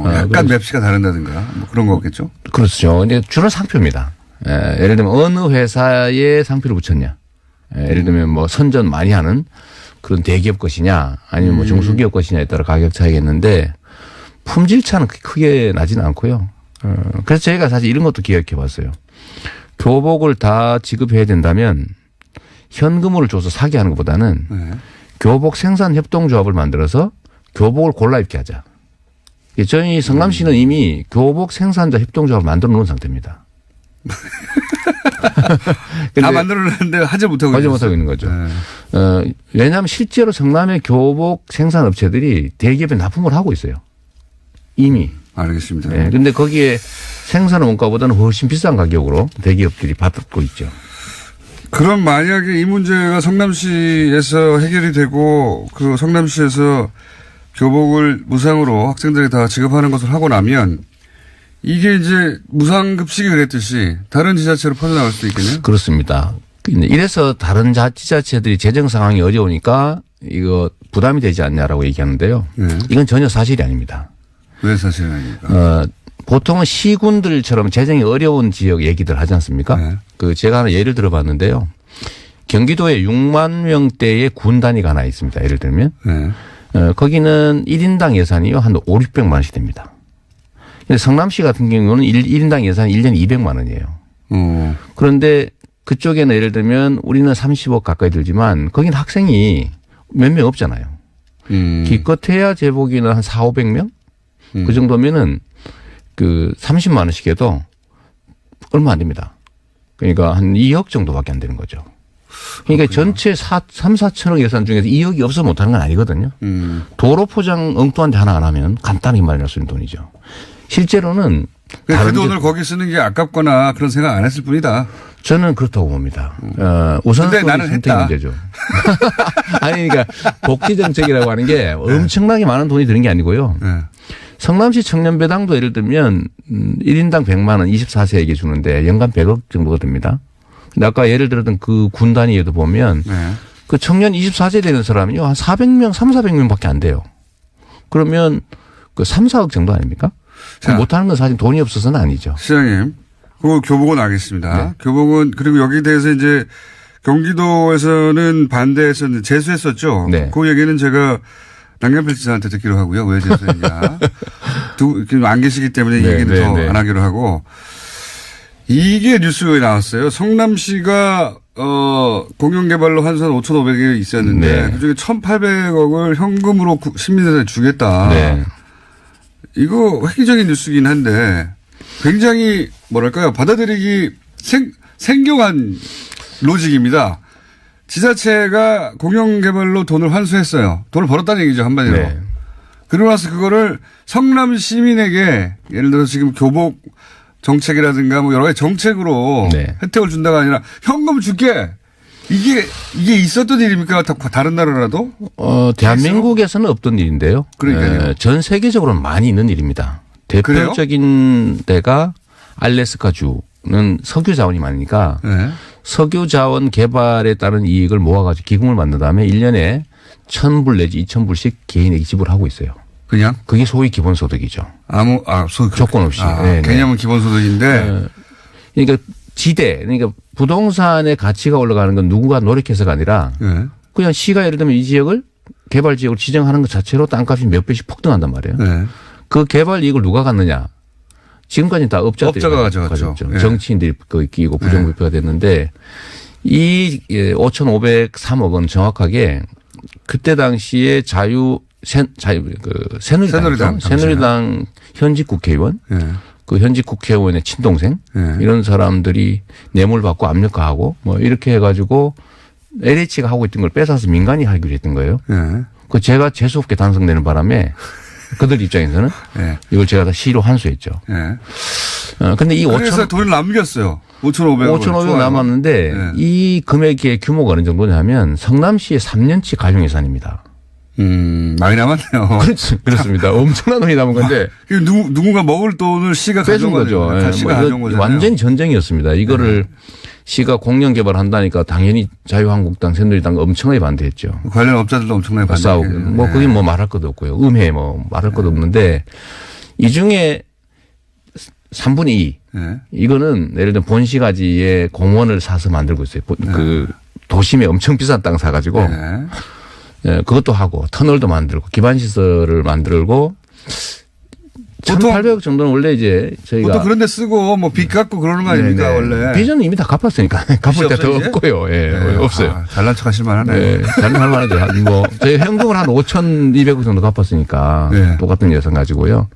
약간 맵시가 다른다든가 뭐 그런 거겠죠. 그렇죠. 근데 주로 상표입니다. 예를 들면 어느 회사에 상표를 붙였냐. 예를 들면 뭐 선전 많이 하는 그런 대기업 것이냐 아니면 뭐 중소기업 것이냐에 따라 가격 차이겠는데 품질 차는 크게 나지는 않고요. 그래서 저희가 사실 이런 것도 기억해 봤어요. 교복을 다 지급해야 된다면 현금으로 줘서 사게 하는 것보다는 교복 생산 협동조합을 만들어서 교복을 골라 입게 하자. 저희 성남시는 이미 교복 생산자 협동조합을 만들어 놓은 상태입니다. 다 만들어놨는데 하지 못하고 있는 거죠. 네. 왜냐하면 실제로 성남의 교복 생산 업체들이 대기업에 납품을 하고 있어요. 이미. 알겠습니다. 네. 근데 거기에 생산 원가보다는 훨씬 비싼 가격으로 대기업들이 받고 있죠. 그럼 만약에 이 문제가 성남시에서 해결이 되고 그 성남시에서 교복을 무상으로 학생들이 다 지급하는 것을 하고 나면 이게 이제 무상급식이 그랬듯이 다른 지자체로 퍼져나갈 수도 있겠네요. 그렇습니다. 이래서 다른 지자체들이 재정 상황이 어려우니까 이거 부담이 되지 않냐라고 얘기하는데요. 네. 이건 전혀 사실이 아닙니다. 왜 사실은 아닙니까? 보통은 시군들처럼 재정이 어려운 지역 얘기들 하지 않습니까? 네. 제가 하나 예를 들어봤는데요. 경기도에 6만 명대의 군 단위가 하나 있습니다. 예를 들면. 네. 거기는 1인당 예산이요. 한 5, 600만 원씩 됩니다. 근데 성남시 같은 경우는 1인당 예산이 1년에 200만 원이에요. 그런데 그쪽에는 예를 들면 우리는 30억 가까이 들지만 거기는 학생이 몇 명 없잖아요. 기껏해야 제보기는 한 4, 500명? 그 정도면은 30만 원씩 해도 얼마 안 됩니다. 그러니까 한 2억 정도밖에 안 되는 거죠. 그러니까 전체 3, 4천억 예산 중에서 2억이 없어 못하는 건 아니거든요. 도로 포장 엉뚱한 데 하나 안 하면 간단히 마련할 수 있는 돈이죠. 실제로는 그 돈을 거기 쓰는 게 아깝거나 그런 생각 안 했을 뿐이다. 저는 그렇다고 봅니다. 우선순위 선택 문제죠. 아니 그러니까 복지 정책이라고 하는 게 엄청나게 많은 돈이 드는 게 아니고요. 네. 성남시 청년배당도 예를 들면 1인당 100만 원 24세에게 주는데 연간 100억 정도가 됩니다. 근데 아까 예를 들었던 그 군 단위에도 보면 네. 그 청년 24세 되는 사람이요. 한 400명, 3,400명 밖에 안 돼요. 그러면 3, 4억 정도 아닙니까? 못하는 건 사실 돈이 없어서는 아니죠. 시장님, 그 교복은 알겠습니다. 네. 교복은 그리고 여기에 대해서 이제 경기도에서는 반대해서 재수했었죠. 네. 그 얘기는 제가 남경필 지사한테 듣기로 하고요. 왜 재수했냐. 안 계시기 때문에 이 얘기는 더 안 하기로 하고. 이게 뉴스에 나왔어요. 성남시가 공영개발로 한선 5,500이 있었는데 그중에 1,800억을 현금으로 시민들한테 주겠다. 네. 이거 획기적인 뉴스긴 한데 굉장히 뭐랄까요. 받아들이기 생경한 로직입니다. 지자체가 공영개발로 돈을 환수했어요. 돈을 벌었다는 얘기죠. 한마디로. 네. 그러고 나서 그거를 성남 시민에게 예를 들어서 지금 교복 정책이라든가 뭐 여러 가지 정책으로 네. 혜택을 준다가 아니라 현금 줄게. 이게 있었던 일입니까? 다른 나라라도? 대한민국에서는 없던 일인데요. 그러니까요. 전 세계적으로는 많이 있는 일입니다. 대표적인 데가 알래스카주는 석유 자원이 많으니까 네. 석유 자원 개발에 따른 이익을 모아가지고 기금을 만든 다음에 1년에 1,000불 내지 2,000불씩 개인에게 지불하고 있어요. 그냥? 그게 소위 기본소득이죠. 조건 없이. 개념은 기본소득인데. 그러니까 그러니까 부동산의 가치가 올라가는 건 누군가 노력해서가 아니라 네. 그냥 시가 예를 들면 이 지역을 개발 지역으로 지정하는 것 자체로 땅값이 몇 배씩 폭등한단 말이에요. 네. 그 개발 이익을 누가 갖느냐. 지금까지는 다 업자가 가져갔죠. 네. 정치인들이 거기 끼고 부정부패가 됐는데 이 5,503억 원 정확하게 그때 당시에 새누리당 현직 국회의원 그 현직 국회의원의 친동생 이런 사람들이 뇌물 받고 압력 가하고 뭐 이렇게 해가지고 LH가 하고 있던 걸 뺏어서 민간이 하기로 했던 거예요. 그 제가 재수 없게 당선되는 바람에 그들 입장에서는 이걸 제가 다 시로 환수했죠. 근데 이 그래서 돈을 남겼어요. 5,500 남았는데 이 금액의 규모가 어느 정도냐면 성남시의 3년치 가용 예산입니다. 많이 남았네요. 그렇습니다. 엄청난 돈이 남은 건데. 누군가 먹을 돈을 시가 뺏은 거죠. 시가 가져온 거잖아요. 완전히 전쟁이었습니다. 이거를 시가 공영 개발한다니까 당연히 자유한국당, 새누리당 엄청나게 반대했죠. 관련 업자들도 엄청나게 반대했고. 뭐 그게 뭐 말할 것도 없고요. 음해 뭐 말할 것도 없는데 이 중에 3분의 2. 이거는 예를 들면 본시가지에 공원을 사서 만들고 있어요. 그 도심에 엄청 비싼 땅 사가지고. 그것도 하고 터널도 만들고 기반시설을 만들고 1,800억 정도는 원래 이제 저희가 보통 그런 데 쓰고 뭐 빚 갚고 그러는 거 아닙니까 원래. 빚은 이미 다 갚았으니까 갚을 때 더 없고요. 없어요. 잘난 척 하실 만하네. 잘난 만하죠. 뭐 저희 현금을 한 5,200억 정도 갚았으니까 똑같은 예산 가지고요.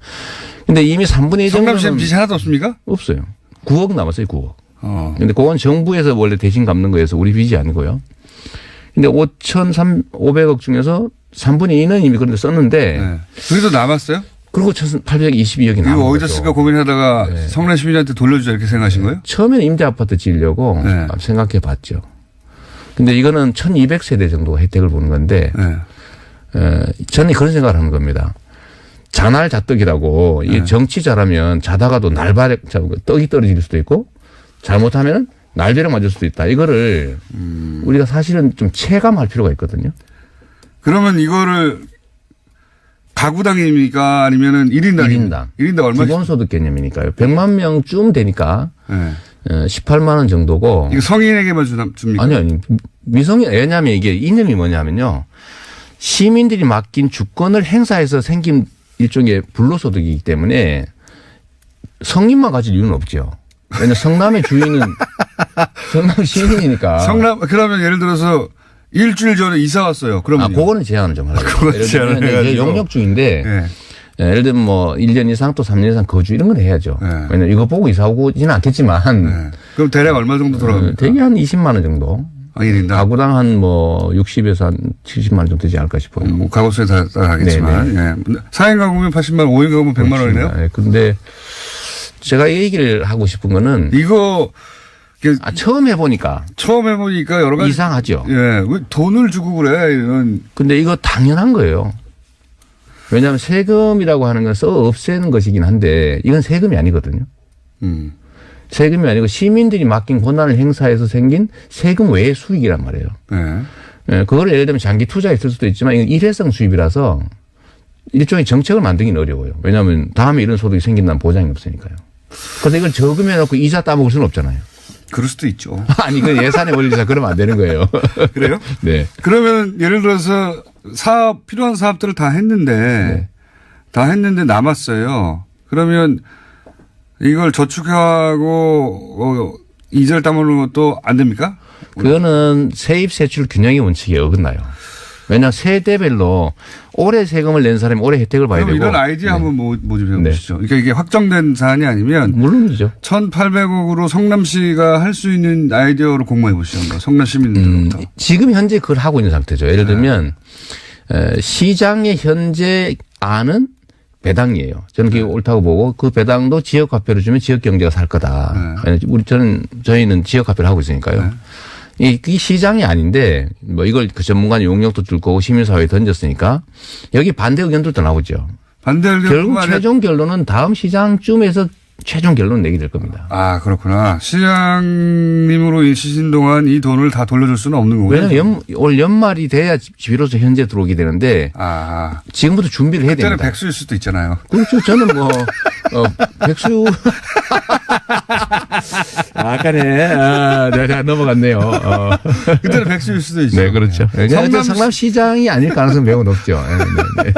근데 이미 3분의 1 정도는 성남시는 빚이 하나도 없습니까? 없어요. 9억 남았어요. 9억. 근데 그건 정부에서 원래 대신 갚는 거여서 우리 빚이 아니고요. 근데 5,500억 중에서 3분의 2는 이미 그런데 썼는데. 그래도 남았어요? 그리고 1,822억이 남은 이거 어디다 쓸까 고민하다가 성남 시민한테 돌려주자 이렇게 생각하신 거예요? 처음에는 임대 아파트 지으려고 생각해 봤죠. 근데 이거는 1,200세대 정도가 혜택을 보는 건데 저는 그런 생각을 하는 겁니다. 자날자떡이라고 이게 정치 잘하면 자다가도 날발에 떡이 떨어질 수도 있고 잘못하면 날벼락 맞을 수도 있다. 이거를 우리가 사실은 좀 체감할 필요가 있거든요. 그러면 이거를 가구당입니까? 아니면은 1인당입니까? 1인당 얼마? 기본소득 개념이니까요. 100만 명쯤 되니까 네. 18만 원 정도고. 이거 성인에게만 줍니까? 아니. 미성인, 왜냐하면 이게 이념이 뭐냐면요. 시민들이 맡긴 주권을 행사해서 생긴 일종의 불로소득이기 때문에 성인만 가질 이유는 없죠. 왜냐하면 성남의 주인은 성남 시민이니까. 그러면 예를 들어서 일주일 전에 이사 왔어요. 그러면. 그거는 제한을 좀 하라고. 그건 제한을 해가지고. 용역 중인데. 네. 예를 들면 뭐 1년 이상 또 3년 이상 거주 이런 건 해야죠. 네. 왜냐면 이거 보고 이사 오지는 않겠지만. 네. 그럼 대략 얼마 정도 들어갑니까? 대개 한 20만 원 정도. 1인당? 가구당 한 뭐 60에서 한 70만 원 정도 되지 않을까 싶어요. 뭐 가구수에 따라가겠지만. 예. 4인 가구면 80만 원, 5인 가구면 100만 원이네요. 네. 근데 제가 이 얘기를 하고 싶은 거는 이거 처음 해보니까 여러 가지 이상하죠. 예, 왜 돈을 주고 그래? 이런. 근데 이거 당연한 거예요. 왜냐하면 세금이라고 하는 건 써 없애는 것이긴 한데 이건 세금이 아니거든요. 세금이 아니고 시민들이 맡긴 권한을 행사해서 생긴 세금 외의 수익이란 말이에요. 네. 예, 그걸 예를 들면 장기 투자했을 수도 있지만 이건 일회성 수입이라서 일종의 정책을 만들기는 어려워요. 왜냐하면 다음에 이런 소득이 생긴다는 보장이 없으니까요. 그래서 이걸 저금해 놓고 이자 따먹을 수는 없잖아요. 그럴 수도 있죠. 아니, 그 예산의 원리상 그러면 안 되는 거예요. 그래요? 네. 그러면 예를 들어서 필요한 사업들을 다 했는데 남았어요. 그러면 이걸 저축하고 이자를 따먹는 것도 안 됩니까? 그거는 세입 세출 균형의 원칙에 어긋나요. 왜냐하면 세대별로 올해 세금을 낸 사람이 올해 혜택을 봐야 되고. 이런 아이디어 한번 모집해 보시죠. 그러니까 이게 확정된 사안이 아니면 물론이죠. 1,800억으로 성남시가 할 수 있는 아이디어로 공모해 보시죠. 성남 시민들부터. 지금 현재 그걸 하고 있는 상태죠. 예를 들면 시장의 현재 안은 배당이에요. 저는 그게 옳다고 보고 그 배당도 지역화폐로 주면 지역경제가 살 거다. 저희는 지역화폐를 하고 있으니까요. 이 시장이 아닌데 뭐 이걸 그 전문가는 용역도 줄 거고 시민사회에 던졌으니까 여기 반대 의견들도 나오죠. 반대 의견 결국 최종 결론은 다음 시장쯤에서 최종 결론 내게 될 겁니다. 아, 그렇구나. 시장님으로 있으신 동안 이 돈을 다 돌려줄 수는 없는 거고요. 왜냐하면 올 연말이 돼야 비로소 현재 들어오게 되는데 지금부터 준비를 해야 됩니다. 그때는 백수일 수도 있잖아요. 그렇죠. 저는 뭐 백수. 아까네. 내가 넘어갔네요. 그때는 백수일 수도 있죠. 네, 그렇죠. 성남시장이 아닐 가능성은 매우 높죠. 네.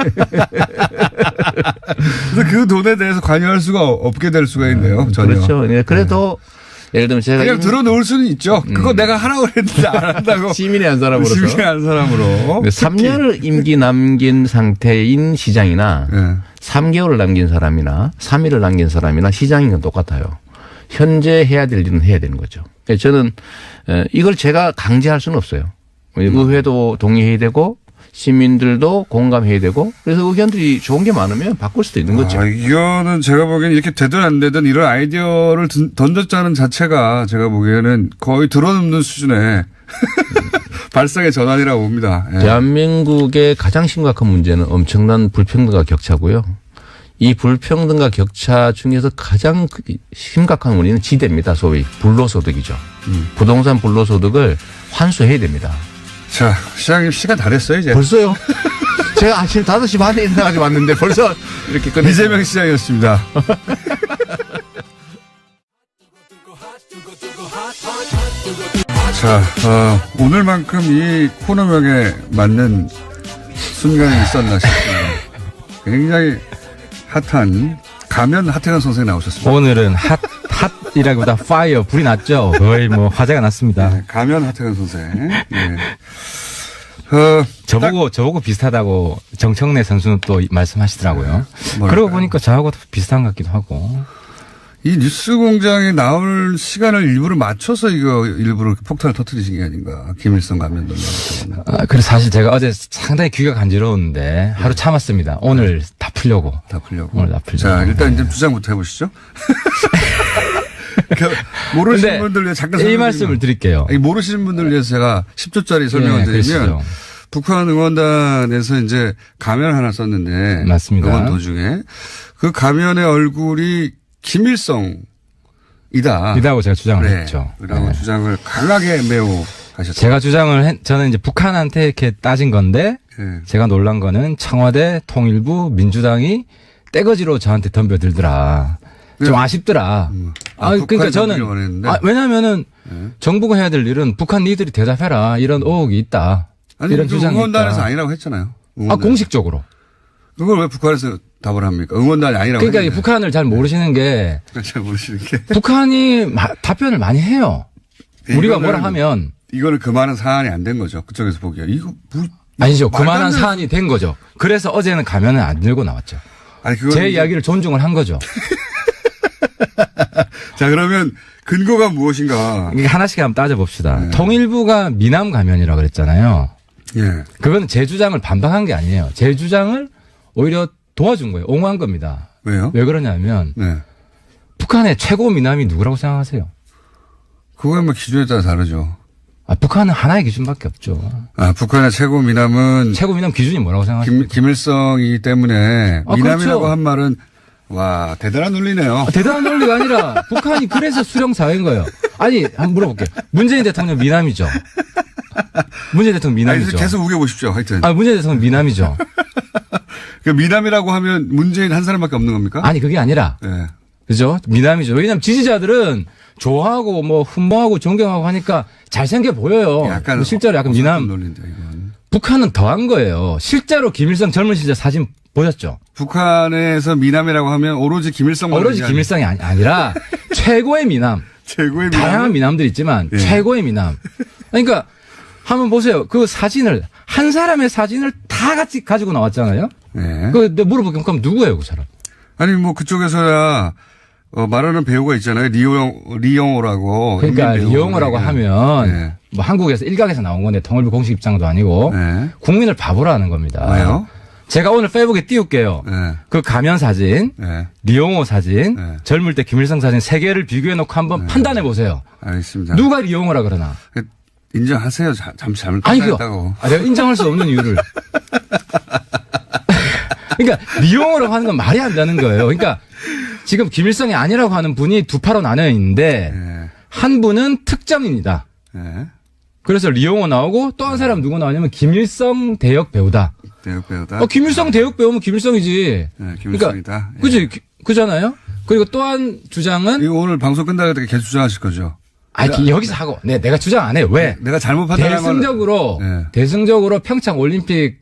그래서 그 돈에 대해서 관여할 수가 없게 될 수가 있네요. 전혀. 그렇죠. 네, 그래도 예를 들면 제가 그냥 들어놓을 수는 있죠. 그거 내가 하라고 했는데 안 한다고. 시민의 한 사람으로서. 시민의 한 사람으로. 3년을 임기 남긴 상태인 시장이나 3개월을 남긴 사람이나 3일을 남긴 사람이나 시장인 건 똑같아요. 현재 해야 될 일은 해야 되는 거죠. 저는 이걸 제가 강제할 수는 없어요. 의회도 동의해야 되고 시민들도 공감해야 되고 그래서 의견들이 좋은 게 많으면 바꿀 수도 있는 거죠. 이거는 제가 보기에는 이렇게 되든 안 되든 이런 아이디어를 던졌다는 자체가 제가 보기에는 거의 들어눕는 수준의 발상의 전환이라고 봅니다. 예. 대한민국의 가장 심각한 문제는 엄청난 불평등과 격차고요. 이 불평등과 격차 중에서 가장 심각한 원인은 지대입니다. 소위 불로소득이죠. 부동산 불로소득을 환수해야 됩니다. 자, 시장님 시간 다 됐어요, 이제. 벌써요? 제가 아침 5시 반에 일어나가지고 왔는데 벌써 이렇게 끝냈어요. 이재명 시장이었습니다. 자, 오늘만큼 이 코너명에 맞는 순간이 있었나 싶습니다. 굉장히 핫한 가면 하태관 선생님 나오셨습니다. 오늘은 핫이라기보다 파이어 불이 났죠. 거의 뭐 화제가 났습니다. 네, 가면 하태관 선생. 네. 저보고 비슷하다고 정청래 선수는 또 말씀하시더라고요. 뭐랄까요? 그러고 보니까 저하고 비슷한 것 같기도 하고. 이 뉴스 공장에 나올 시간을 일부러 맞춰서 이거 일부러 폭탄을 터뜨리신 게 아닌가. 김일성 가면 논란. 그래서 사실 제가 어제 상당히 귀가 간지러웠는데 하루 참았습니다. 오늘 다 풀려고. 오늘 다 풀려고. 자, 일단 이제 주장부터 해보시죠. 모르시는 분들 위해 잠깐 이 말씀을 드릴게요. 모르시는 분들 위해서 제가 10초짜리 설명을 드리면 북한 응원단에서 이제 가면 하나 썼는데. 맞습니다. 응원 도중에. 그 가면의 얼굴이 김일성이다. 이라고 제가 주장을 네. 했죠. 라고 네. 주장을 강하게 매우 하셨어요. 제가 저는 이제 북한한테 이렇게 따진 건데 네. 제가 놀란 거는 청와대, 통일부, 민주당이 떼거지로 저한테 덤벼들더라. 좀 네. 아쉽더라. 그러니까 북한이 저는 덤비려고 했는데. 왜냐하면은 네. 정부가 해야 될 일은 북한 니들이 대답해라 이런 의혹이 있다. 아니, 이런 주장이 응원단에서 있다. 아니라고 했잖아요. 공식적으로. 그걸 왜 북한에서 답을 합니까? 응원단이 아니라고. 그러니까 이 했는데. 북한을 잘 모르시는 게 잘 모르시는 게. 북한이 답변을 많이 해요. 우리가 이거는- 뭐라 하면 이거는 그만한 사안이 안 된 거죠. 그쪽에서 보기에. 이거 뭐. 아니죠. 말도 안 그만한 되는- 사안이 된 거죠. 그래서 어제는 가면을 안 들고 나왔죠. 아니, 그건 제 이제- 이야기를 존중을 한 거죠. 자, 그러면 근거가 무엇인가. 이게 하나씩 한번 따져봅시다. 네. 통일부가 미남 가면이라고 그랬잖아요. 예. 그건 제 주장을 반박한 게 아니에요. 제 주장을 오히려 도와준 거예요. 옹호한 겁니다. 왜요? 왜 그러냐면 네. 북한의 최고 미남이 누구라고 생각하세요? 그건 뭐 기준에 따라 다르죠. 북한은 하나의 기준밖에 없죠. 아, 북한의 최고 미남은 최고 미남 기준이 뭐라고 생각하세요? 김일성이기 때문에 아, 미남이라고 그렇죠. 한 말은 와, 대단한 논리네요. 대단한 논리가 아니라 북한이 그래서 수령 사회인 거예요. 아니, 한번 물어볼게요. 문재인 대통령 미남이죠. 문재인 대통령 아니, 미남이죠. 계속 우겨보십시오. 하여튼. 문재인 대통령 미남이죠. 그 미남이라고 하면 문재인 한 사람밖에 없는 겁니까? 아니, 그게 아니라. 예. 그죠? 미남이죠. 왜냐면 지지자들은 좋아하고 뭐 흠모하고 존경하고 하니까 잘생겨 보여요. 약간 실제로 약간 미남. 논리인데, 이건. 북한은 더한 거예요. 실제로 김일성 젊은 시절 사진 보셨죠? 북한에서 미남이라고 하면 오로지 김일성만 오로지 김일성이 아니라 최고의 미남. 최고의 미남. 다양한 미남들이 있지만 예. 최고의 미남. 그러니까 한번 보세요. 그 사진을 한 사람의 사진을 다 같이 가지고 나왔잖아요. 예. 내가 물어볼게요. 그럼 누구예요, 그 사람? 아니 뭐 그쪽에서야 말하는 배우가 있잖아요. 리용호라고. 그러니까 인민 배우. 리용호라고 예. 하면 예. 뭐 한국에서 일각에서 나온 건데 통일부 공식 입장도 아니고 예. 국민을 바보로 하는 겁니다. 왜요? 제가 오늘 페이북에 띄울게요. 예. 그 가면 사진, 예. 리용호 사진, 네. 젊을 때 김일성 사진 세 개를 비교해 놓고 한번 판단해 보세요. 알겠습니다. 누가 리용호라 그러나? 인정하세요. 잠시 잘못 아니, 판단했다고. 내가 인정할 수 없는 이유를. 그러니까 리용호라고 하는 건 말이 안 되는 거예요. 그러니까 지금 김일성이 아니라고 하는 분이 두 파로 나뉘어 있는데 예. 한 분은 특정인이다. 예. 그래서 리용호 나오고 또 한 사람 누구 나오냐면 김일성 대역 배우다. 대역 배우다. 김일성 대역 배우면 김일성이지. 예, 김일성이다. 그러니까, 예. 그지? 그잖아요? 그리고 또 한 주장은 이거 오늘 방송 끝나게 계속 주장하실 거죠? 여기서 하고 내가 주장 안 해요. 왜? 내가 잘못 판단하면 대승적으로 평창 올림픽이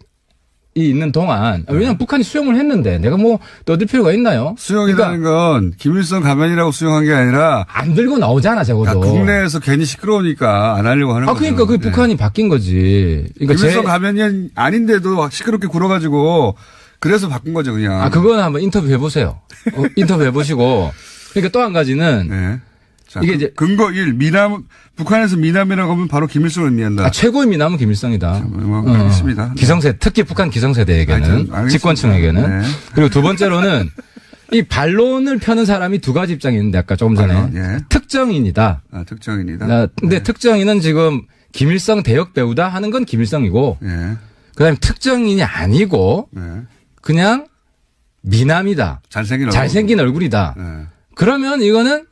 있는 동안 왜냐면 북한이 수용을 했는데 내가 뭐 떠들 필요가 있나요? 수용이라는 그러니까 건 김일성 가면이라고 수용한 게 아니라 안 들고 나오잖아, 적어도. 국내에서 괜히 시끄러우니까 안 하려고 하는 거죠. 그러니까 그 네. 북한이 바뀐 거지. 그러니까 김일성 가면이 아닌데도 시끄럽게 굴어가지고 그래서 바꾼 거죠, 그냥. 그거는 한번 인터뷰 해보세요. 인터뷰 해보시고. 그러니까 또 한 가지는 네. 자, 이게 이제 근거 1, 북한에서 미남이라고 하면 바로 김일성을 의미한다. 최고의 미남은 김일성이다. 알겠습니다. 기성세, 특히 북한 기성세대에게는, 알겠습니다. 집권층에게는. 네. 그리고 두 번째로는 이 반론을 펴는 사람이 두 가지 입장이 있는데 아까 조금 전에 반론, 예. 특정인이다. 특정인이다. 근데 특정인은 지금 김일성 대역 배우다 하는 건 김일성이고, 예. 그다음에 특정인이 아니고 네. 그냥 미남이다. 잘생긴 얼굴이다. 네. 그러면 이거는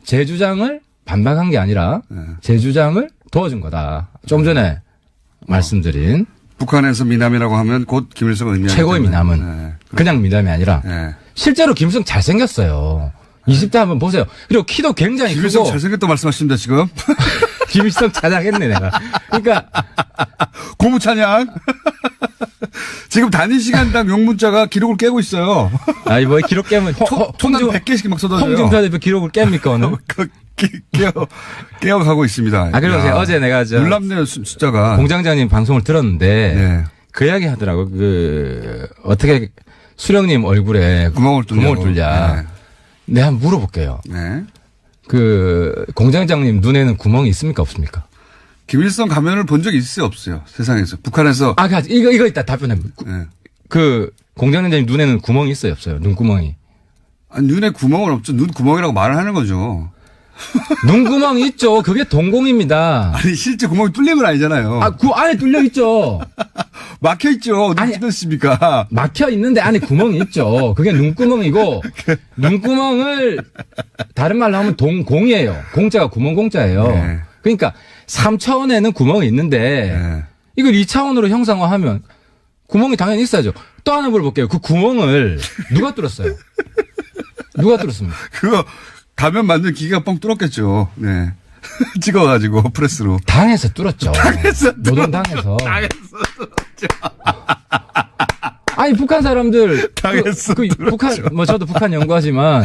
제 주장을 반박한 게 아니라 네. 제 주장을 도와준 거다. 좀 전에 말씀드린 북한에서 미남이라고 하면 곧 김일성을 의미하는 최고의 미남은 그냥 미남이 아니라 실제로 김일성 잘생겼어요. 20대 한번 보세요. 그리고 키도 굉장히 김일성 크고. 잘생겼다고 말씀하십니다, 지금. 김일성 찬양했네, 내가. 그러니까. 고무 찬양. 지금 단위 시간당 용문자가 기록을 깨고 있어요. 뭐 기록 깨면 통장 100개씩 막 쏟아져요. 홍준표 대표 기록을 깹니까, 오늘? 깨어가고 있습니다. 그리고 어제 내가 놀랍네요, 숫자가. 공장장님 방송을 들었는데. 네. 그 이야기 하더라고. 어떻게 수령님 얼굴에 구멍을 뚫냐. 네. 내가 한번 물어볼게요. 네. 공장장님 눈에는 구멍이 있습니까? 없습니까? 김일성 가면을 본 적이 있어요? 없어요? 세상에서. 북한에서. 이거 있다. 답변해. 네. 공장장님 눈에는 구멍이 있어요? 없어요? 눈구멍이. 눈에 구멍은 없죠. 눈 구멍이라고 말을 하는 거죠. 눈구멍이 있죠. 그게 동공입니다. 아니, 실제 구멍이 뚫린 건 아니잖아요. 아, 그 안에 뚫려 있죠. 막혀 있죠. 어디 아니, 뚫렸습니까? 막혀 있는데 안에 구멍이 있죠. 그게 눈구멍이고 눈구멍을 다른 말로 하면 동공이에요. 공자가 구멍 공자예요. 네. 그러니까 3차원에는 구멍이 있는데 네. 이걸 2차원으로 형상화하면 구멍이 당연히 있어야죠. 또 하나 물어볼게요. 그 구멍을 누가 뚫었어요? 누가 뚫었습니까? 그거 가면 만든 기계가 뻥 뚫었겠죠. 네. 찍어가지고 프레스로. 당에서 뚫었죠. 당에서 노동당에서. 아니 북한 사람들 당에서 북한 뭐 저도 북한 연구하지만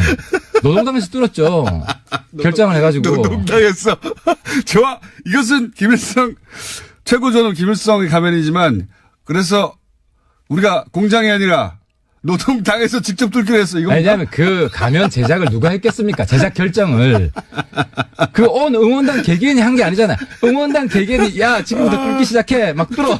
노동당에서 뚫었죠. 결정을 해가지고. 노동당에서. 좋아. 이것은 김일성 최고전은 김일성의 가면이지만 그래서 우리가 공장이 아니라 노동당에서 직접 뚫기로 했어. 이거 왜냐하면 그 가면 제작을 누가 했겠습니까? 제작 결정을. 그 온 응원당 개개인이 한 게 아니잖아요. 응원당 개개인이 야 지금부터 뚫기 시작해 막 뚫어.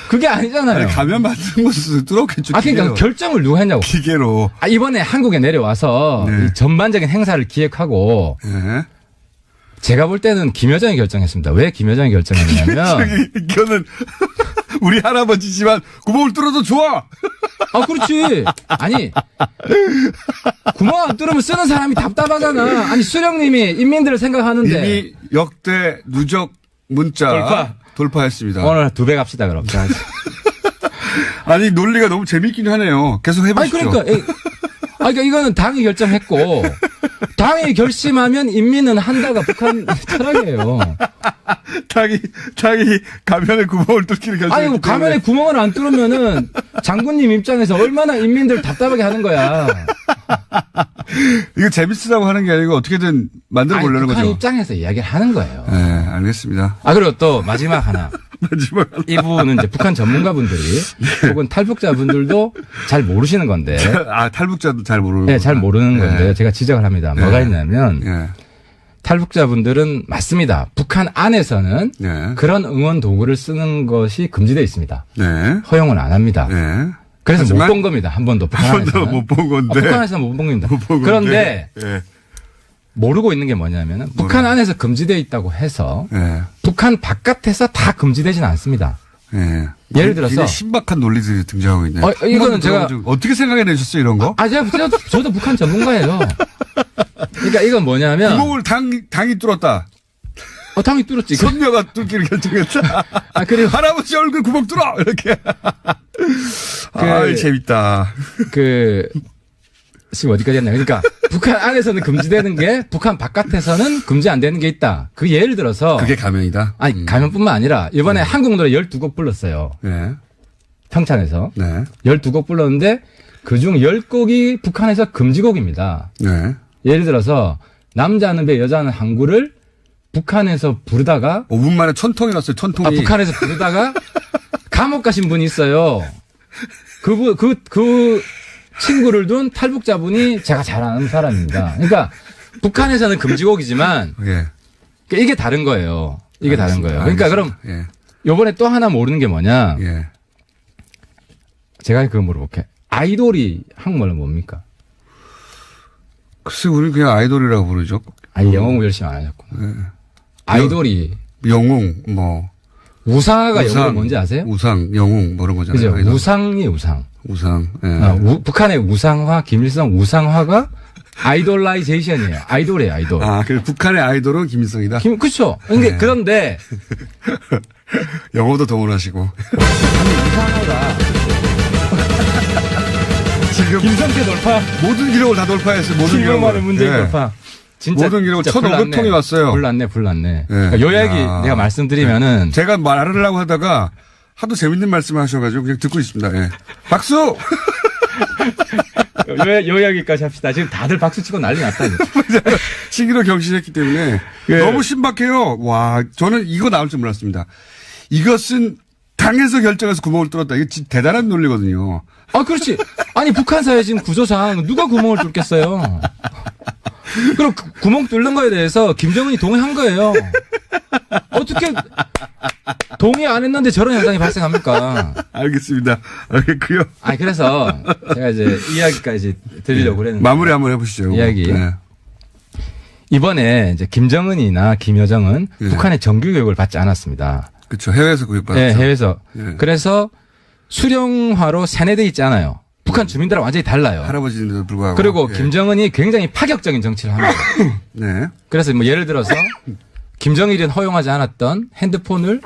그게 아니잖아요. 아니, 가면 만든 곳을 뚫었겠죠. 아 그러니까 기계로. 결정을 누가 했냐고. 기계로. 아, 이번에 한국에 내려와서 네. 이 전반적인 행사를 기획하고 네. 제가 볼 때는 김여정이 결정했습니다. 왜 김여정이 결정했냐면 이거는 우리 할아버지지만 구멍을 뚫어도 좋아. 아 그렇지. 아니 구멍 안 뚫으면 쓰는 사람이 답답하잖아. 아니 수령님이 인민들을 생각하는데 이미 역대 누적 문자 돌파했습니다. 오늘 2배 갑시다 그럼. 자. 아니 논리가 너무 재밌긴 하네요. 계속 해보시죠. 아니 그러니까 이거는 당이 결정했고 당이 결심하면 인민은 한다가 북한 철학이에요. 당이 가면에 구멍을 뚫기를 결정했기 아니 뭐 가면에 구멍을 안 뚫으면은 장군님 입장에서 얼마나 인민들 답답하게 하는 거야. 이거 재밌으라고 하는 게 아니고 어떻게든 만들어 아니, 보려는 북한 거죠. 입장에서 이야기를 하는 거예요. 네, 알겠습니다. 아 그리고 또 마지막 하나. 마지막 이분은 이제 북한 전문가분들이 혹은 탈북자분들도 잘 모르시는 건데. 탈북자도 잘 모르는. 네, 잘 모르는 네. 건데 제가 지적을 합니다. 네. 뭐가 있냐면 네. 탈북자분들은 맞습니다. 북한 안에서는 네. 그런 응원 도구를 쓰는 것이 금지되어 있습니다. 네. 허용은 안 합니다. 네. 그래서 하지만 못 본 겁니다. 한 번도 북한 한 번도 안에서는. 못 본 건데. 북한에서는 못 본 겁니다. 못 본 그런데 건데. 네. 모르고 있는 게 뭐냐면은 북한 안에서 금지되어 있다고 해서 네. 북한 바깥에서 다 금지되지는 않습니다. 네. 예를 들어서 굉장히 신박한 논리들이 등장하고 있네요. 이거는 제가 어떻게 생각해내셨어요 이런 거? 저도 북한 전문가예요. 그러니까 이건 뭐냐면 구멍을 당이 뚫었다. 당이 뚫었지. 선녀가 뚫기를 결정했다. 그리고 할아버지 얼굴 구멍 뚫어 이렇게. 재밌다. 지금 어디까지 했나? 그러니까 북한 안에서는 금지되는 게 북한 바깥에서는 금지 안 되는 게 있다. 그 예를 들어서 그게 가면이다. 아니 가면뿐만 아니라 이번에 한국 노래 12곡 불렀어요. 네. 평창에서 네. 12곡 불렀는데 그중 10곡이 북한에서 금지곡입니다. 네. 예를 들어서 남자는 배 여자는 항구를 북한에서 부르다가 5분 만에 천통이 났어요. 천통이. 북한에서 부르다가 감옥 가신 분이 있어요. 그 친구를 둔 탈북자분이 제가 잘 아는 사람입니다. 그러니까 북한에서는 금지곡이지만 예. 이게 다른 거예요. 이게 다른 거예요. 그러니까 알겠습니다. 그럼 요번에 또 하나 모르는 게 뭐냐. 예. 제가 그거 물어볼게요. 아이돌이 한국말로 뭡니까? 글쎄 우리 그냥 아이돌이라고 부르죠. 아니 영어 공부 열심히 안 하셨구나. 네. 아이돌이 영웅 뭐 우상화가 영어로 뭔지 아세요? 우상, 영웅 뭐 이런 거잖아요. 그죠? 아이돌. 우상이 우상. 우상. 예. 북한의 우상화, 김일성 우상화가 아이돌라이제이션이에요. 아이돌이에요, 아이돌. 그래서 북한의 아이돌은 김일성이다. 그렇죠. 그런데 영어도 동원하시고. 우상화가 지금 김성태 돌파, 모든 기록을 다 돌파했어요. 모든 실버만의 문재인 예. 돌파. 진짜 모든 기록을 진짜 1,500통이 왔어요. 불났네. 예. 그러니까 요 이야기 내가 말씀드리면은 제가 말하려고 하다가 하도 재밌는 말씀을 하셔가지고 그냥 듣고 있습니다. 예. 박수! 요 이야기까지 합시다. 지금 다들 박수 치고 난리 났다. 시기로 경신했기 때문에 너무 신박해요. 와, 저는 이거 나올 줄 몰랐습니다. 이것은 당에서 결정해서 구멍을 뚫었다. 이거 진짜 대단한 논리거든요. 그렇지. 아니 북한 사회 지금 구조상 누가 구멍을 뚫겠어요. 그럼 구멍 뚫는 거에 대해서 김정은이 동의한 거예요. 어떻게 동의 안 했는데 저런 현상이 발생합니까? 알겠습니다. 알겠고요. 그래서 제가 이제 이야기까지 드리려고 그랬는데 마무리 한번 해보시죠. 이야기. 네. 이번에 이제 김정은이나 김여정은 예. 북한의 정규 교육을 받지 않았습니다. 그렇죠. 해외에서 교육받았죠. 네, 해외에서. 예. 그래서 수령화로 세뇌돼 있지 않아요. 북한 주민들하고 완전히 달라요. 할아버지인데도 불구하고. 그리고 예. 김정은이 굉장히 파격적인 정치를 합니다. 네. 그래서 뭐 예를 들어서 김정일은 허용하지 않았던 핸드폰을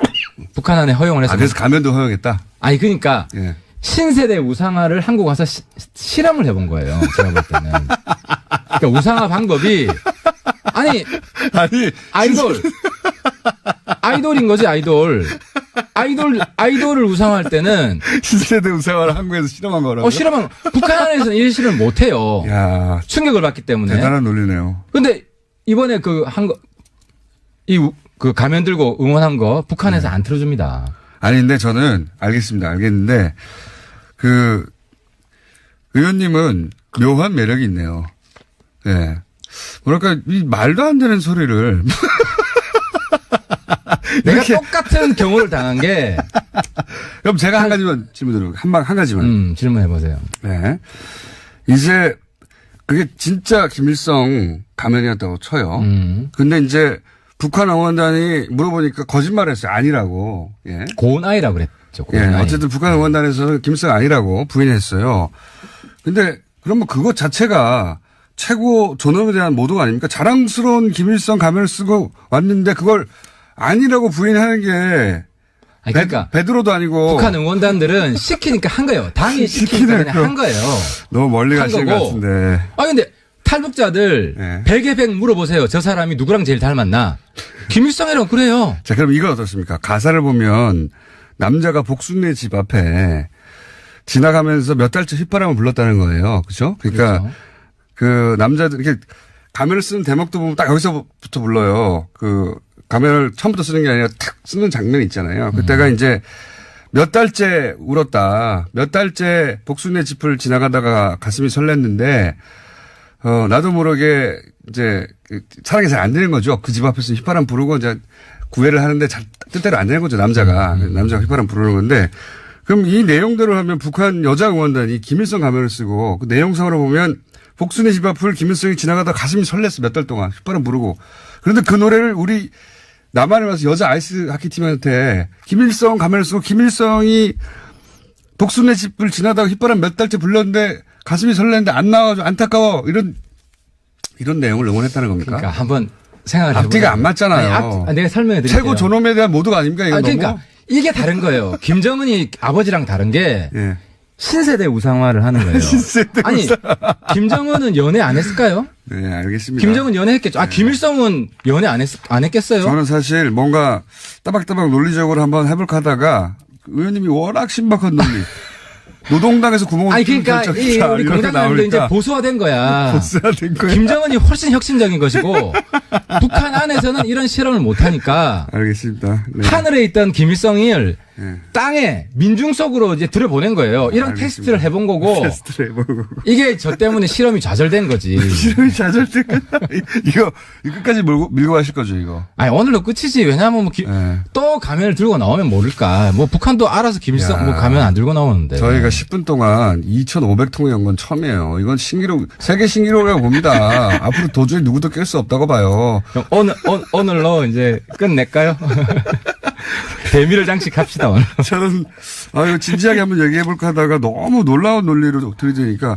북한 안에 허용을 해서. 그래서 가면도 허용했다. 아니 그러니까 예. 신세대 우상화를 한국 와서 실험을 해본 거예요. 제가 볼 때는. 그러니까 우상화 방법이 아니 아이돌인 거지 아이돌을 우상화할 때는 신세대 우상화를 한국에서 실험한 거라고. 실험은 북한 안에서는 이런 실험을 못 해요. 야, 충격을 받기 때문에. 대단한 논리네요. 근데 이번에 그 가면 들고 응원한 거 북한에서 안 틀어줍니다. 아니, 근데 저는 알겠는데, 의원님은 묘한 매력이 있네요. 예. 뭐랄까, 이 말도 안 되는 소리를. 내가 똑같은 경우를 당한 게. 그럼 제가 한 가지만 질문드려볼게요. 한 가지만. 질문해보세요. 네. 이제, 그게 진짜 김일성 가면이었다고 쳐요. 근데 이제, 북한 응원단이 물어보니까 거짓말했어요. 아니라고. 예. 고은아이라고 그랬죠. 예. 고은아이. 어쨌든 북한 응원단에서는 김일성 아니라고 부인했어요. 근데 그러면 그것 자체가 최고 존엄에 대한 모독 아닙니까? 자랑스러운 김일성 가면을 쓰고 왔는데 그걸 아니라고 부인하는 게 아니, 그러니까 베드로도 아니고 북한 응원단들은 시키니까 한 거예요. 당이 시키니까 그냥 한 거예요. 너무 멀리 한 가시는 것 거고. 같은데. 근데 탈북자들 네. 100에 100 물어보세요. 저 사람이 누구랑 제일 닮았나? 김일성이라고 그래요. 자, 그럼 이건 어떻습니까? 가사를 보면 남자가 복순네 집 앞에 지나가면서 몇 달째 휘파람을 불렀다는 거예요. 그죠? 그러니까 그렇죠. 그 남자들 이렇게 가면을 쓰는 대목도 보면 딱 여기서부터 불러요. 가면을 처음부터 쓰는 게 아니라 탁 쓰는 장면이 있잖아요. 그때가 이제 몇 달째 울었다. 몇 달째 복순네 집을 지나가다가 가슴이 설렜는데 나도 모르게 이제 사랑이 잘 안 되는 거죠. 그 집 앞에서 휘파람 부르고 이제 구애를 하는데 뜻대로 안 되는 거죠. 남자가 휘파람 부르는 건데 그럼 이 내용대로 하면 북한 여자 응원단이 김일성 가면을 쓰고 그 내용상으로 보면 복순의 집 앞을 김일성이 지나가다 가슴이 설렜어. 몇 달 동안 휘파람 부르고 그런데 그 노래를 우리 남한에 와서 여자 아이스 하키 팀한테 김일성 가면을 쓰고 김일성이 복순의 집을 지나다가 휘파람 몇 달째 불렀는데 가슴이 설레는데 안 나와가지고 안타까워 이런 내용을 응원했다는 겁니까? 그러니까 한번 생각을 해보세요. 앞뒤가 안 맞잖아요. 내가 설명해 드릴게요. 최고 존엄에 대한 모두가 아닙니까? 이거 그러니까 너무? 이게 다른 거예요. 김정은이 아버지랑 다른 게 예. 신세대 우상화를 하는 거예요. 신세대 아니 김정은은 연애 안 했을까요? 네, 알겠습니다. 김정은 연애했겠죠. 김일성은 연애 안 했겠어요? 저는 사실 뭔가 따박따박 논리적으로 한번 해볼까 하다가 의원님이 워낙 신박한 논리. 노동당에서 구멍을 뚫는 그러니까 결정이다. 우리 이렇게 공당들도 이제 나오니까 보수화된 거야. 보수화된 거야. 김정은이 훨씬 혁신적인 것이고 북한 안에서는 이런 실험을 못 하니까 알겠습니다. 네. 하늘에 있던 김일성을 네. 땅에 민중 속으로 이제 들여보낸 거예요. 이런 알겠습니다. 테스트를 해본 거고 테스트를 해보고. 이게 저 때문에 실험이 좌절된 거지. 실험이 좌절될 이거 끝까지 밀고 가실 거죠, 이거. 아니 오늘로 끝이지. 왜냐하면 뭐 네. 또 가면을 들고 나오면 모를까. 뭐 북한도 알아서 김일성 뭐 가면 안 들고 나오는데. 저희가 10분 동안 2,500통의 연 건 처음이에요. 이건 신기록, 세계 신기록이라고 봅니다. 앞으로 도저히 누구도 깰 수 없다고 봐요. 오늘로 이제 끝낼까요? 대미를 장식합시다 오늘. 저는 이거 진지하게 한번 얘기해볼까 하다가 너무 놀라운 논리로 들이대니까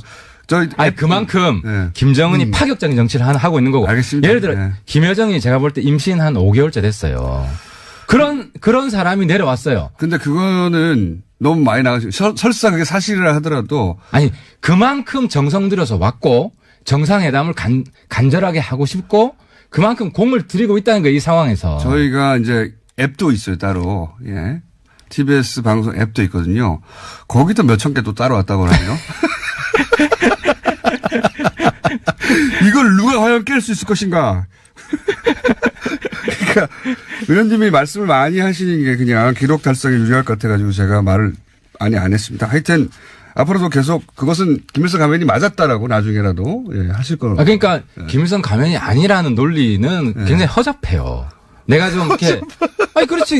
그만큼 네. 김정은이 파격적인 정치를 하고 있는 거고. 알겠습니다. 예를 들어 네. 김여정이 제가 볼 때 임신 한 5개월째 됐어요. 그런 사람이 내려왔어요. 근데 그거는 너무 많이 나가시고 설사 그게 사실이라 하더라도 아니 그만큼 정성 들여서 왔고 정상회담을 간절하게 하고 싶고 그만큼 공을 들이고 있다는 거예요. 이 상황에서. 저희가 이제 앱도 있어요 따로. 예. TBS 방송 앱도 있거든요. 거기도 몇천 개 또 따로 왔다고 하네요. 이걸 누가 과연 깰 수 있을 것인가. 그러니까 의원님이 말씀을 많이 하시는 게 그냥 기록 달성에 유리할 것 같아가지고 제가 말을 많이 안 했습니다. 하여튼 앞으로도 계속 그것은 김일성 가면이 맞았다라고 나중에라도 하실 거로. 그러니까 김일성 가면이 아니라는 논리는 굉장히 허접해요. 내가 좀 이렇게 그렇지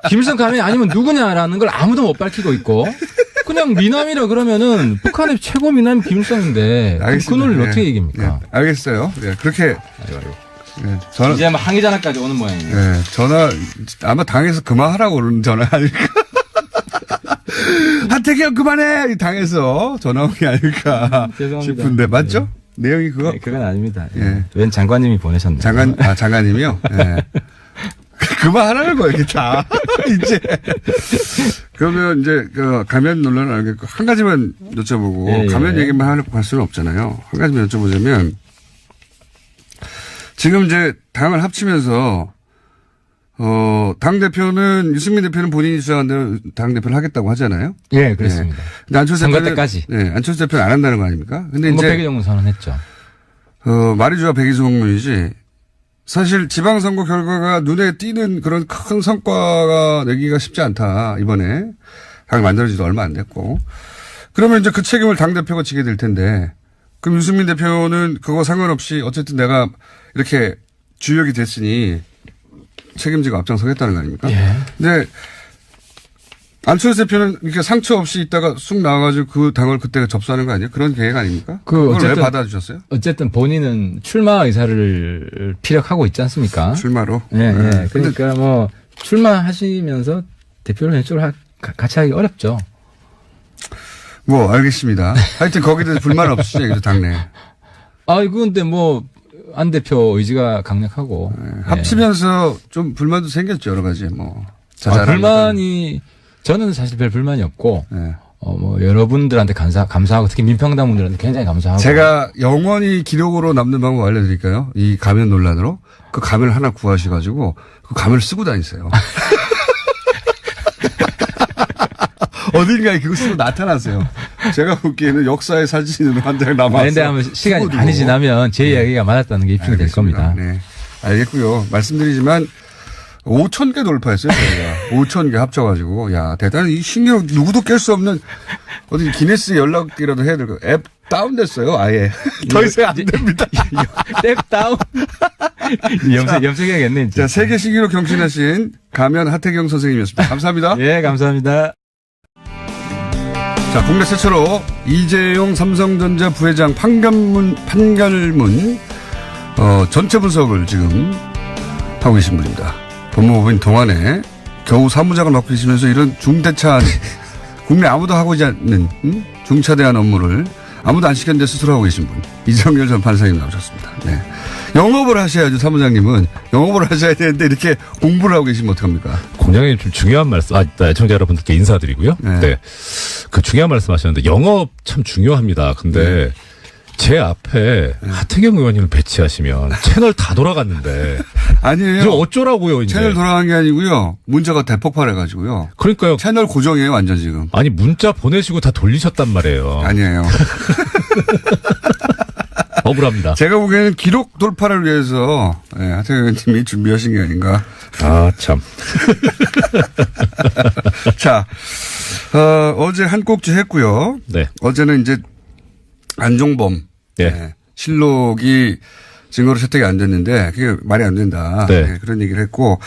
김일성 가면이 아니면 누구냐라는 걸 아무도 못 밝히고 있고 그냥 미남이라 그러면은 북한의 최고 미남이 김일성인데 그 논리를 어떻게 얘기합니까? 알겠어요. 그렇게 예, 전화, 이제 막 항의 전화까지 오는 모양이에요. 예, 전화, 아마 당에서 그만하라고 그러는 전화 아닐까. 하태경 그만해! 당에서 전화 온 게 아닐까 죄송합니다. 싶은데, 맞죠? 내용이 그거? 네, 그건 아닙니다. 예. 웬 장관님이 보내셨네요. 장관님이요? 예. 그만하라는 거예요, 이게 다. 이제. 그러면 이제, 가면 논란을 알겠고, 한 가지만 여쭤보고, 예, 예. 가면 얘기만 하려고 할 수는 없잖아요. 한 가지만 여쭤보자면, 지금 이제 당을 합치면서, 당대표는, 유승민 대표는 본인이 주장한 대로 당대표를 하겠다고 하잖아요. 예, 그렇습니다. 근데 안철수 선거 대표는. 때까지. 네, 안철수 대표는 안 한다는 거 아닙니까? 근데 선거 이제. 백의정도 선언했죠. 말이주와 백이성문이지. 사실 지방선거 결과가 눈에 띄는 그런 큰 성과가 내기가 쉽지 않다. 이번에. 당이 만들어지도 얼마 안 됐고. 그러면 이제 그 책임을 당대표가 지게 될 텐데. 그럼 유승민 대표는 그거 상관없이 어쨌든 내가 이렇게 주역이 됐으니 책임지고 앞장서겠다는 거 아닙니까? 예. 근데 안철수 대표는 이렇게 상처 없이 있다가 쑥 나와가지고 그 당을 그때 접수하는 거 아니에요? 그런 계획 아닙니까? 그걸 왜 받아주셨어요? 어쨌든 본인은 출마 의사를 피력하고 있지 않습니까? 출마로? 예, 예. 그러니까 뭐 출마하시면서 대표를 왼쪽으로 같이 하기 어렵죠. 뭐 알겠습니다. 하여튼 거기에 대해서 불만 없으시죠? 여기서 당내. 근데 뭐 안 대표 의지가 강력하고. 네, 합치면서 좀 불만도 생겼죠. 여러 가지 뭐. 불만이 저는 사실 별 불만이 없고. 네. 뭐 여러분들한테 감사하고 특히 민평당 분들한테 굉장히 감사하고. 제가 영원히 기록으로 남는 방법 알려드릴까요? 이 가면 논란으로 그 가면을 하나 구하셔가지고 그 가면을 쓰고 다니세요. 어딘가에 그거 쓰고 나타나세요. 제가 보기에는 역사의 사진으로 한 장 남았어요. 근데 아마 시간이 많이 지나면 제 이야기가 맞았다는 게 입증이 될 겁니다. 네. 알겠고요. 말씀드리지만 5,000개 돌파했어요, 저희가. 5,000개 합쳐가지고. 야, 대단히 이 신기록 누구도 깰 수 없는 어디 기네스 연락이라도 해야 될 거. 앱 다운됐어요, 아예. 더 이상 안 됩니다. 앱 다운. 염색해야겠네, 이제. 자, 세계 신기록 경신하신 가면 하태경 선생님이었습니다. 감사합니다. 예, 감사합니다. 자, 국내 최초로 이재용 삼성전자 부회장 판결문 전체 분석을 지금 하고 계신 분입니다. 법무법인 동안에 겨우 사무장을 맡고 계시면서 이런 중대차한 국내 아무도 하고 있지 않는 중차대한 업무를 아무도 안 시켰는데 스스로 하고 계신 분 이정열 전 판사님 나오셨습니다. 네. 영업을 하셔야죠. 사무장님은 영업을 하셔야 되는데 이렇게 공부를 하고 계시면 어떡합니까? 공장님 좀 중요한 말씀, 애청자 여러분들께 인사드리고요. 네. 네. 그 중요한 말씀 하셨는데 영업 참 중요합니다. 근데 제 앞에 하태경 의원님을 배치하시면 채널 다 돌아갔는데. 아니에요. 이제 어쩌라고요, 이제. 채널 돌아간 게 아니고요. 문자가 대폭발해가지고요. 그러니까요. 채널 고정이에요, 완전 지금. 아니, 문자 보내시고 다 돌리셨단 말이에요. 아니에요. 억울합니다. 제가 보기에는 기록 돌파를 위해서 하태경 의원님이 준비하신 게 아닌가. 아, 참. 자, 어제 한 꼭지 했고요. 네. 어제는 이제 안종범 네. 실록이 증거로 채택이 안 됐는데 그게 말이 안 된다. 네. 네, 그런 얘기를 했고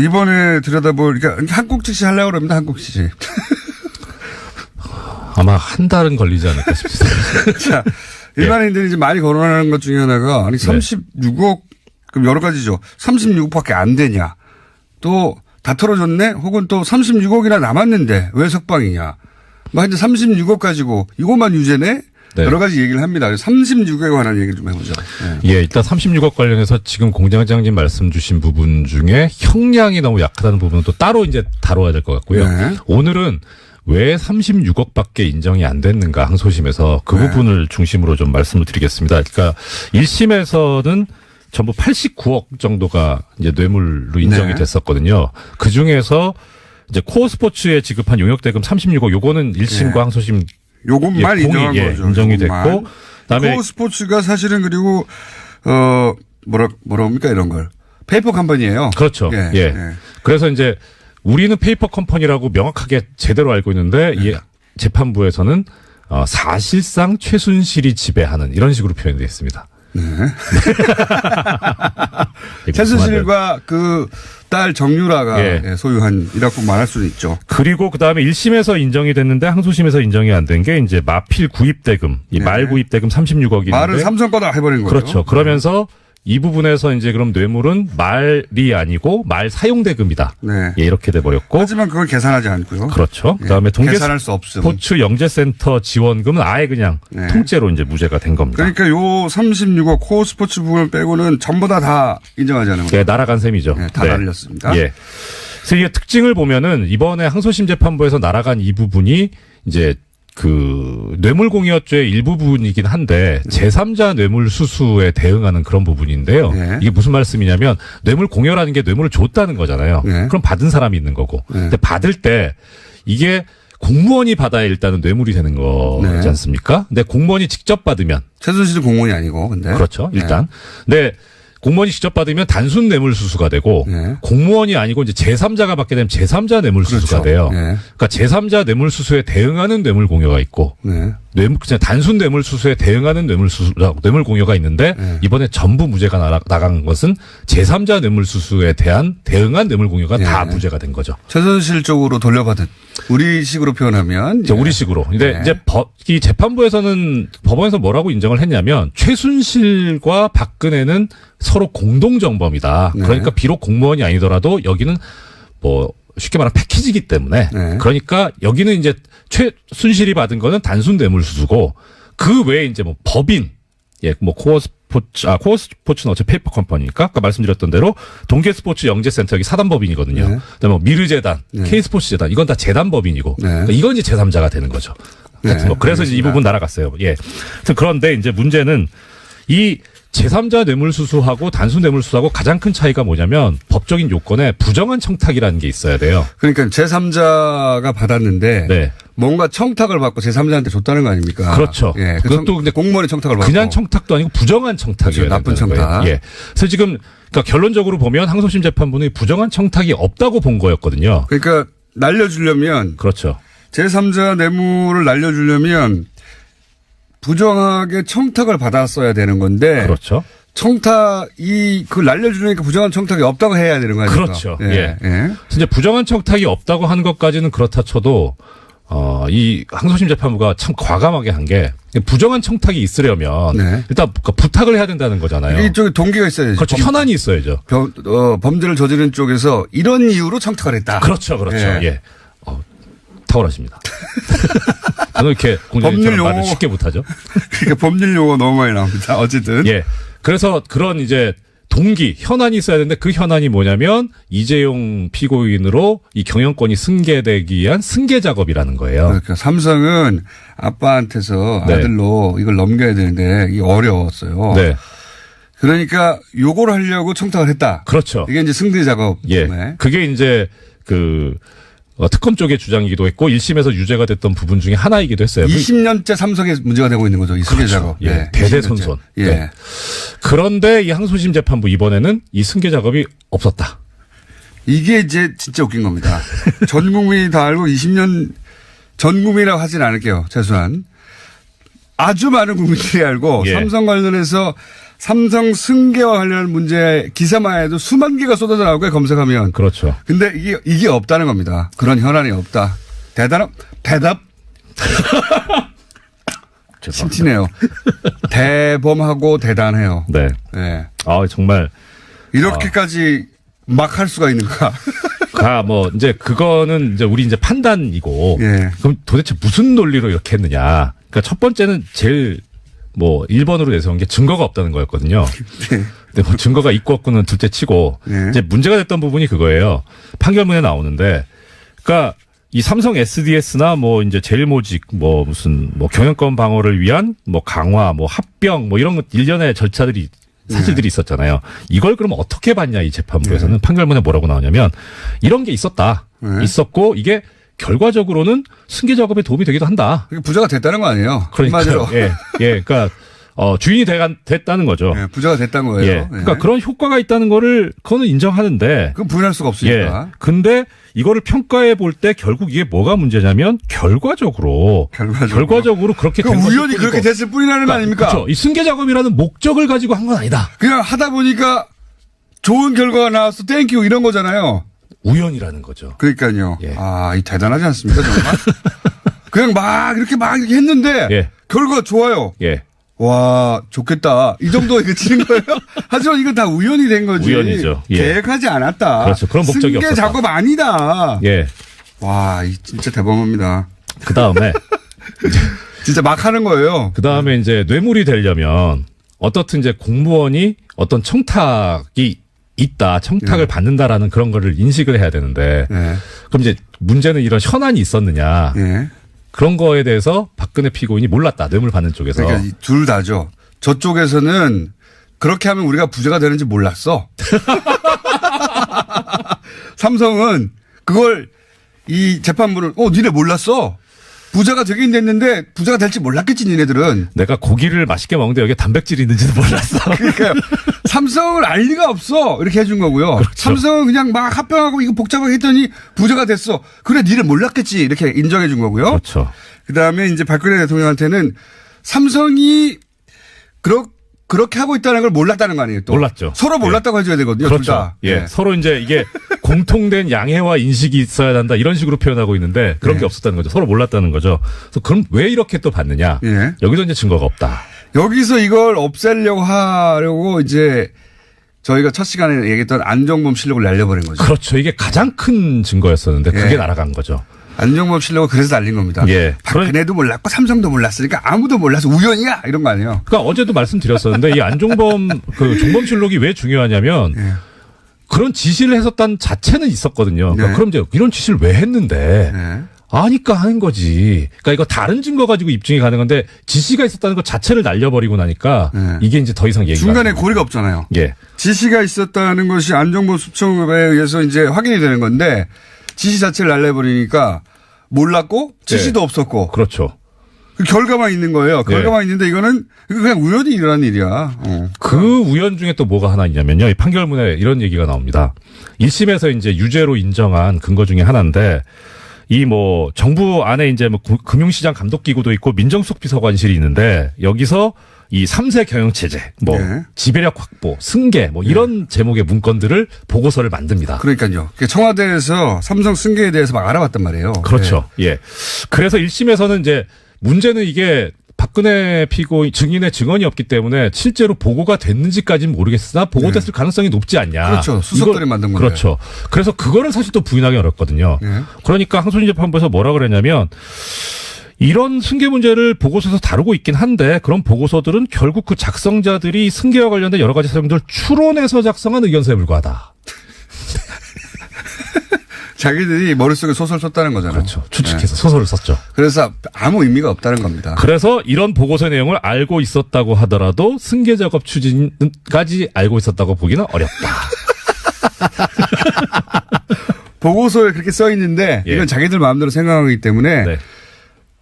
이번에 들여다볼 그러니까 한 꼭지씩 하려고 그럽니다. 한 꼭지씩. 아마 한 달은 걸리지 않을까 싶습니다. 자, 일반인들이 이제 많이 거론하는 것 중에 하나가 아니 36억 그럼 여러 가지죠. 36억밖에 안 되냐. 또 다 털어줬네. 혹은 또 36억이나 남았는데 왜 석방이냐. 뭐 이제 36억 가지고 이것만 유죄네. 네. 여러 가지 얘기를 합니다. 36억에 관한 얘기를 좀 해보죠. 네. 예, 일단 36억 관련해서 지금 공장장님 말씀 주신 부분 중에 형량이 너무 약하다는 부분은 또 따로 이제 다뤄야 될 것 같고요. 네. 오늘은 왜 36억밖에 인정이 안 됐는가 항소심에서 그 네. 부분을 중심으로 좀 말씀을 드리겠습니다. 그러니까 1심에서는 전부 89억 정도가 이제 뇌물로 인정이 네. 됐었거든요. 그 중에서 이제 코어 스포츠에 지급한 용역대금 36억 요거는 1심과 네. 항소심 요것만 예, 인정한 동의, 거죠. 인정이 요것만. 됐고 그다음에 코어 스포츠가 사실은 그리고 뭐랍니까 이런 걸 페이퍼 컴퍼니예요. 그렇죠. 예. 예. 예. 그래서 이제 우리는 페이퍼 컴퍼니라고 명확하게 제대로 알고 있는데 이 재판부에서는 사실상 최순실이 지배하는 이런 식으로 표현되어 있습니다. 네. 예, 최순실과 그 딸 정유라가 예. 소유한 이라고 말할 수는 있죠. 그리고 그다음에 1심에서 인정이 됐는데 항소심에서 인정이 안 된 게 이제 마필 구입 대금, 이 네. 말 구입 대금 36억인데 말은 삼성 거다 해버린 거죠. 그렇죠. 그러면서 이 부분에서 이제 그럼 뇌물은 말이 아니고 말 사용대금이다. 네. 예, 이렇게 돼버렸고. 하지만 그걸 계산하지 않고요. 그렇죠. 예, 그다음에 동계 계산할 수 없음. 스포츠 영재센터 지원금은 아예 그냥 네. 통째로 이제 무죄가 된 겁니다. 그러니까 요 36억 코어 스포츠 부분을 빼고는 전부 다 인정하지 않은 거예요. 예, 날아간 셈이죠. 네, 다 날렸습니다. 예. 그래서 이게 특징을 보면은 이번에 항소심 재판부에서 날아간 이 부분이 이제 그 뇌물공여죄의 일부분이긴 한데 제3자 뇌물수수에 대응하는 그런 부분인데요. 네. 이게 무슨 말씀이냐면 뇌물공여라는 게 뇌물을 줬다는 거잖아요. 네. 그럼 받은 사람이 있는 거고. 네. 근데 받을 때 이게 공무원이 받아야 일단은 뇌물이 되는 거지 네. 않습니까? 근데 공무원이 직접 받으면 최순실은 공무원이 아니고 근데 그렇죠. 일단. 근데 공무원이 직접 받으면 단순 뇌물수수가 되고 네. 공무원이 아니고 이제 제3자가 받게 되면 제3자 뇌물수수가 그렇죠. 돼요. 네. 그러니까 제3자 뇌물수수에 대응하는 뇌물공여가 있고 네. 그냥 단순 뇌물수수에 대응하는 뇌물공여가 있는데 네. 이번에 전부 무죄가 나간 것은 제3자 뇌물수수에 대한 대응한 뇌물공여가 네. 다 무죄가 된 거죠. 최순실 쪽으로 돌려받은 우리식으로 표현하면 이제 우리식으로. 근데 네. 이제 이 재판부에서는 법원에서 뭐라고 인정을 했냐면 최순실과 박근혜는 서로 공동정범이다. 네. 그러니까 비록 공무원이 아니더라도 여기는 뭐 쉽게 말하면 패키지이기 때문에 네. 그러니까 여기는 이제 최순실이 받은 거는 단순 뇌물수수고 그 외에 이제 뭐 법인 예, 뭐 코어 스포츠는 어차피 페이퍼 컴퍼니니까 아까 말씀드렸던 대로 동계 스포츠 영재센터 여기 사단법인이거든요. 네. 그다음에 뭐 미르재단, 네. K스포츠 재단 이건 다 재단법인이고 네. 그러니까 이건 이제 제3자가 되는 거죠. 네, 뭐 그래서 이제 이 알겠습니다. 부분 날아갔어요. 예. 그런데 이제 문제는 이 제3자 뇌물수수하고 단순 뇌물수수하고 가장 큰 차이가 뭐냐면 법적인 요건에 부정한 청탁이라는 게 있어야 돼요. 그러니까 제3자가 받았는데 네. 뭔가 청탁을 받고 제3자한테 줬다는 거 아닙니까? 그렇죠. 예. 그것도 근데 공무원의 청탁을 받고 그냥 청탁도 아니고 부정한 청탁이에요. 그렇죠. 나쁜 청탁. 예. 그래서 지금 그러니까 결론적으로 보면 항소심 재판부는 부정한 청탁이 없다고 본 거였거든요. 그러니까 날려주려면 그렇죠. 제3자 뇌물을 날려주려면 부정하게 청탁을 받았어야 되는 건데 그렇죠. 청탁이 그걸 날려주려니까 부정한 청탁이 없다고 해야 되는 거 아닙니까? 그렇죠. 예. 예. 예. 그래서 이제 부정한 청탁이 없다고 하는 것까지는 그렇다 쳐도 이 항소심 재판부가 참 과감하게 한 게 부정한 청탁이 있으려면 네. 일단 부탁을 해야 된다는 거잖아요. 이쪽에 동기가 있어야죠. 그렇죠. 현안이 있어야죠. 범죄를 저지른 쪽에서 이런 이유로 청탁을 했다. 그렇죠. 그렇죠. 예. 예. 탁월하십니다. 저는 이렇게 법률 공정위처럼 용어. 말을 쉽게 못하죠. 그러니까 법률 용어 너무 많이 나옵니다. 어쨌든. 예. 그래서 그런 이제 동기, 현안이 있어야 되는데 그 현안이 뭐냐면 이재용 피고인으로 이 경영권이 승계되기 위한 승계 작업이라는 거예요. 그러니까 삼성은 아빠한테서 네. 아들로 이걸 넘겨야 되는데 이게 어려웠어요. 네. 그러니까 요걸 하려고 청탁을 했다. 그렇죠. 이게 이제 승계 작업. 예. 네. 그게 이제 특검 쪽의 주장이기도 했고 1심에서 유죄가 됐던 부분 중에 하나이기도 했어요. 20년째 삼성에 문제가 되고 있는 거죠. 이 승계 그렇죠. 작업. 예. 네. 대대손손. 20년째. 예. 네. 그런데 이 항소심 재판부 이번에는 이 승계 작업이 없었다. 이게 이제 진짜 웃긴 겁니다. 전 국민이 다 알고 20년 전 국민이라고 하진 않을게요. 최소한. 아주 많은 국민들이 알고 예. 삼성 관련해서 삼성 승계와 관련한 문제 기사만 해도 수만 개가 쏟아져 나올 거예요. 검색하면. 그렇죠. 근데 이게 없다는 겁니다. 그런 현안이 없다. 대답. 심티네요. 대범하고 대단해요. 네. 네. 정말. 이렇게까지 막 할 수가 있는가. 이제 그거는 이제 우리 이제 판단이고. 예. 그럼 도대체 무슨 논리로 이렇게 했느냐. 그러니까 첫 번째는 제일 1번으로 내세운 게 증거가 없다는 거였거든요. 네. 근데 뭐 증거가 있고 없고는 둘째 치고. 네. 이제 문제가 됐던 부분이 그거예요. 판결문에 나오는데. 그러니까 이 삼성 SDS나 이제 제일모직 무슨 경영권 방어를 위한 강화 합병 이런 것 일련의 절차들이 사실들이 있었잖아요. 이걸 그럼 어떻게 봤냐 이 재판부에서는 판결문에 뭐라고 나오냐면 이런 게 있었다. 네. 있었고 이게 결과적으로는 승계 작업에 도움이 되기도 한다. 이게 부자가 됐다는 거 아니에요? 그러니까요. 한마디로. 예. 그러니까 주인이 됐다는 거죠. 예, 부자가 됐다는 거예요. 예. 그러니까 그런 효과가 있다는 거를 그거는 인정하는데. 그건 부인할 수가 없으니까. 예. 근데 이거를 평가해 볼 때 결국 이게 뭐가 문제냐면 결과적으로 그렇게 된 우연히 것일 그렇게 뿐이고. 됐을 뿐이라는 거 아닙니까? 그렇죠. 이 승계 작업이라는 목적을 가지고 한 건 아니다. 그냥 하다 보니까 좋은 결과가 나와서 땡큐 이런 거잖아요. 우연이라는 거죠. 그러니까요. 예. 이 대단하지 않습니까, 정말? 그냥 이렇게 했는데 예. 결과가 좋아요. 예. 와, 좋겠다. 이 정도에 그치는 거예요? 하지만 이건 다 우연이 된 거지. 우연이죠. 예. 계획하지 않았다. 그렇죠. 그런 목적이 승계 없었다. 작업 아니다. 예. 와, 이 진짜 대범합니다. 그 다음에 진짜 막 하는 거예요. 이제 뇌물이 되려면 어떻든 이제 공무원이 어떤 청탁이 있다, 청탁을 받는다라는 그런 거를 인식을 해야 되는데 예. 그럼 이제 문제는 이런 현안이 있었느냐 예. 그런 거에 대해서 박근혜 피고인이 몰랐다, 뇌물 받는 쪽에서. 그러니까 둘 다죠. 저쪽에서는 그렇게 하면 우리가 부자가 되는지 몰랐어. 삼성은 그걸 이 재판부를 니네 몰랐어. 부자가 되긴 됐는데 부자가 될지 몰랐겠지 니네들은. 내가 고기를 맛있게 먹는데 여기에 단백질이 있는지도 몰랐어. 그러니까 삼성을 알 리가 없어. 이렇게 해준 거고요. 그렇죠. 삼성은 그냥 막 합병하고 이거 복잡하게 했더니 부자가 됐어. 그래 니네 몰랐겠지. 이렇게 인정해 준 거고요. 그렇죠. 그다음에 이제 박근혜 대통령한테는 삼성이 그렇게 하고 있다는 걸 몰랐다는 거 아니에요. 또. 몰랐죠. 서로 몰랐다고 해줘야 되거든요. 둘 그렇죠. 다. 예. 서로 이제 이게 공통된 양해와 인식이 있어야 한다 이런 식으로 표현하고 있는데 그런 게 없었다는 거죠. 서로 몰랐다는 거죠. 그래서 그럼 왜 이렇게 또 받느냐? 예. 여기도 이제 증거가 없다. 여기서 이걸 없애려고 하려고 이제 저희가 첫 시간에 얘기했던 안종범 실력을 날려버린 거죠. 그렇죠. 이게 가장 큰 증거였었는데 그게 예. 날아간 거죠. 안종범 실력을 그래서 날린 겁니다. 예. 박근혜도 몰랐고 삼성도 몰랐으니까 아무도 몰라서 우연이야 이런 거 아니에요. 그러니까 어제도 말씀드렸었는데 이 안종범 종범실록이 왜 중요하냐면 예. 그런 지시를 했었다는 자체는 있었거든요. 그러니까 네. 그럼 이제 이런 지시를 왜 했는데 네. 아니까 하는 거지. 그러니까 이거 다른 증거 가지고 입증이 가능한데 지시가 있었다는 것 자체를 날려버리고 나니까 네. 이게 이제 더 이상 얘기가 중간에 안 돼요. 고리가 없잖아요. 예. 지시가 있었다는 것이 안종범 수청에 의해서 이제 확인이 되는 건데 지시 자체를 날려버리니까 몰랐고 지시도 없었고 그렇죠. 그 결과만 있는 거예요. 결과만 있는데 이거는 그냥 우연히 일어난 일이야. 그 우연 중에 또 뭐가 하나 있냐면요. 이 판결문에 이런 얘기가 나옵니다. 1심에서 이제 유죄로 인정한 근거 중에 하나인데 이 뭐 정부 안에 이제 뭐 금융시장 감독기구도 있고 민정수석 비서관실이 있는데 여기서 이 3세 경영체제, 뭐 네. 지배력 확보, 승계 뭐 이런 제목의 문건들을 보고서를 만듭니다. 그러니까요. 청와대에서 삼성 승계에 대해서 막 알아봤단 말이에요. 그렇죠. 예. 그래서 1심에서는 이제 문제는 이게 박근혜 피고인 증인의 증언이 없기 때문에 실제로 보고가 됐는지까지는 모르겠으나 보고됐을 가능성이 높지 않냐. 그렇죠. 수석들이 만든 건데. 그렇죠. 그래서 그거를 사실 또 부인하기 어렵거든요. 네. 그러니까 항소심 재판부에서 뭐라 그랬냐면 이런 승계 문제를 보고서에서 다루고 있긴 한데 그런 보고서들은 결국 그 작성자들이 승계와 관련된 여러 가지 사정들을 추론해서 작성한 의견서에 불과하다. 자기들이 머릿속에 소설 썼다는 거잖아요. 그렇죠. 추측해서 소설을 썼죠. 그래서 아무 의미가 없다는 겁니다. 그래서 이런 보고서 내용을 알고 있었다고 하더라도 승계 작업 추진까지 알고 있었다고 보기는 어렵다. 보고서에 그렇게 써 있는데 예. 이건 자기들 마음대로 생각하기 때문에 네.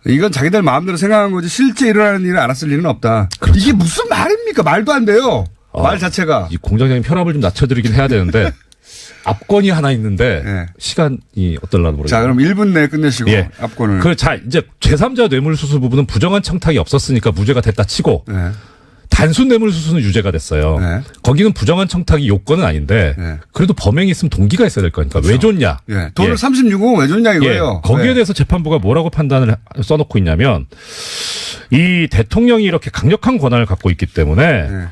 이건 자기들 마음대로 생각한 거지 실제 일어나는 일을 알았을 리는 없다. 그렇죠. 이게 무슨 말입니까? 말도 안 돼요. 말 자체가. 이 공장장님 혈압을 좀 낮춰드리긴 해야 되는데 압권이 하나 있는데 네. 시간이 어떨라도 모르겠어요. 자, 그럼 1분 내에 끝내시고 예. 압권을. 이제 제3자 뇌물수수 부분은 부정한 청탁이 없었으니까 무죄가 됐다 치고 네. 단순 뇌물수수는 유죄가 됐어요. 네. 거기는 부정한 청탁이 요건은 아닌데 네. 그래도 범행이 있으면 동기가 있어야 될 거니까 왜 줬냐. 예. 돈을 예. 36억 왜 줬냐 이거예요. 예. 거기에 네. 대해서 재판부가 뭐라고 판단을 써놓고 있냐면 이 대통령이 이렇게 강력한 권한을 갖고 있기 때문에 네.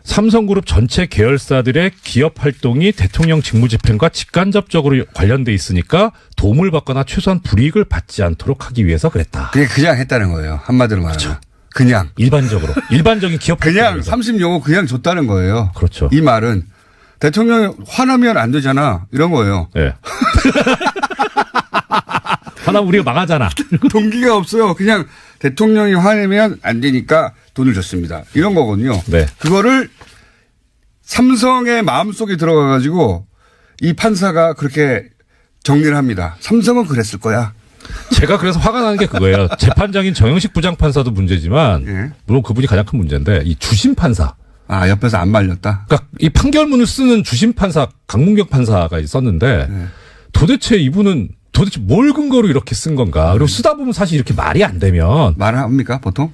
삼성그룹 전체 계열사들의 기업 활동이 대통령 직무집행과 직간접적으로 관련돼 있으니까 도움을 받거나 최소한 불이익을 받지 않도록 하기 위해서 그랬다. 그게 그냥 했다는 거예요. 한마디로 말하면. 그냥. 일반적인 기업 그냥 활동에서. 36억 그냥 줬다는 거예요. 그렇죠. 이 말은 대통령이 화나면 안 되잖아. 이런 거예요. 예. 하나 우리가 망하잖아. 동기가 없어요. 그냥 대통령이 화내면 안 되니까 돈을 줬습니다. 이런 거거든요. 네. 그거를 삼성의 마음속에 들어가 가지고 이 판사가 그렇게 정리를 합니다. 삼성은 그랬을 거야. 제가 그래서 화가 나는 게 그거예요. 재판장인 정영식 부장판사도 문제지만 예. 물론 그분이 가장 큰 문제인데 이 주심 판사. 아, 옆에서 안 말렸다. 그러니까 이 판결문을 쓰는 주심 판사 강문경 판사가 있었는데 네. 도대체 이분은 도대체 뭘 근거로 이렇게 쓴 건가? 그리고 쓰다 보면 사실 이렇게 말이 안 되면 말합니까, 보통?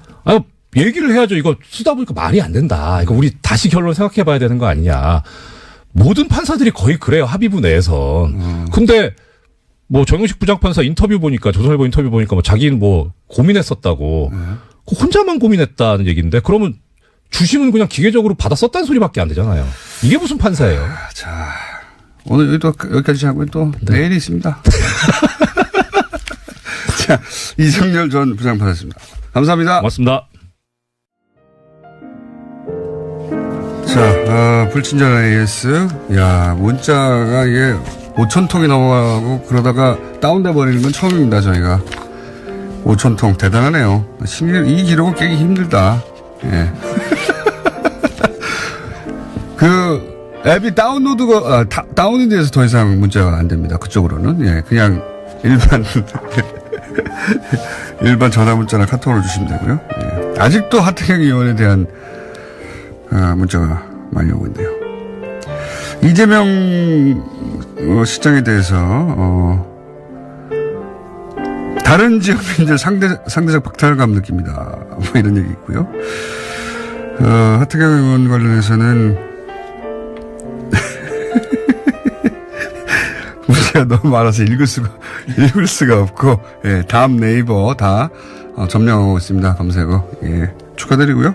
얘기를 해야죠. 이거 쓰다 보니까 말이 안 된다. 이거 우리 다시 결론 생각해 봐야 되는 거 아니냐. 모든 판사들이 거의 그래요. 합의부 내에선. 근데 뭐 정영식 부장판사 인터뷰 보니까 조선일보 인터뷰 보니까 뭐 자기는 뭐 고민했었다고. 혼자만 고민했다는 얘기인데 그러면 주식은 그냥 기계적으로 받아 썼다는 소리밖에 안 되잖아요. 이게 무슨 판사예요? 자, 오늘 여기까지 하고 또 내일이 있습니다. 자, 이성열 전 부장판사였습니다. 감사합니다. 고맙습니다. 자, 불친절 AS. 야, 문자가 이게 5,000통이 넘어가고 그러다가 다운돼 버리는 건 처음입니다, 저희가. 5,000통. 대단하네요. 이 기록을 깨기 힘들다. 예. 그 앱이 다운이 돼서 더 이상 문자가 안 됩니다. 그쪽으로는. 예, 그냥 일반 전화 문자나 카톡으로 주시면 되고요. 예. 아직도 하태경 의원에 대한 문자가 많이 오고 있네요. 이재명 시장에 대해서 다른 지역민들 상대적 박탈감 느낍니다. 뭐 이런 얘기 있고요. 하태경 의원 관련해서는 문제가 너무 많아서 읽을 수가 없고, 예, 다음 네이버 다 점령하고 있습니다. 검색어. 예, 축하드리고요.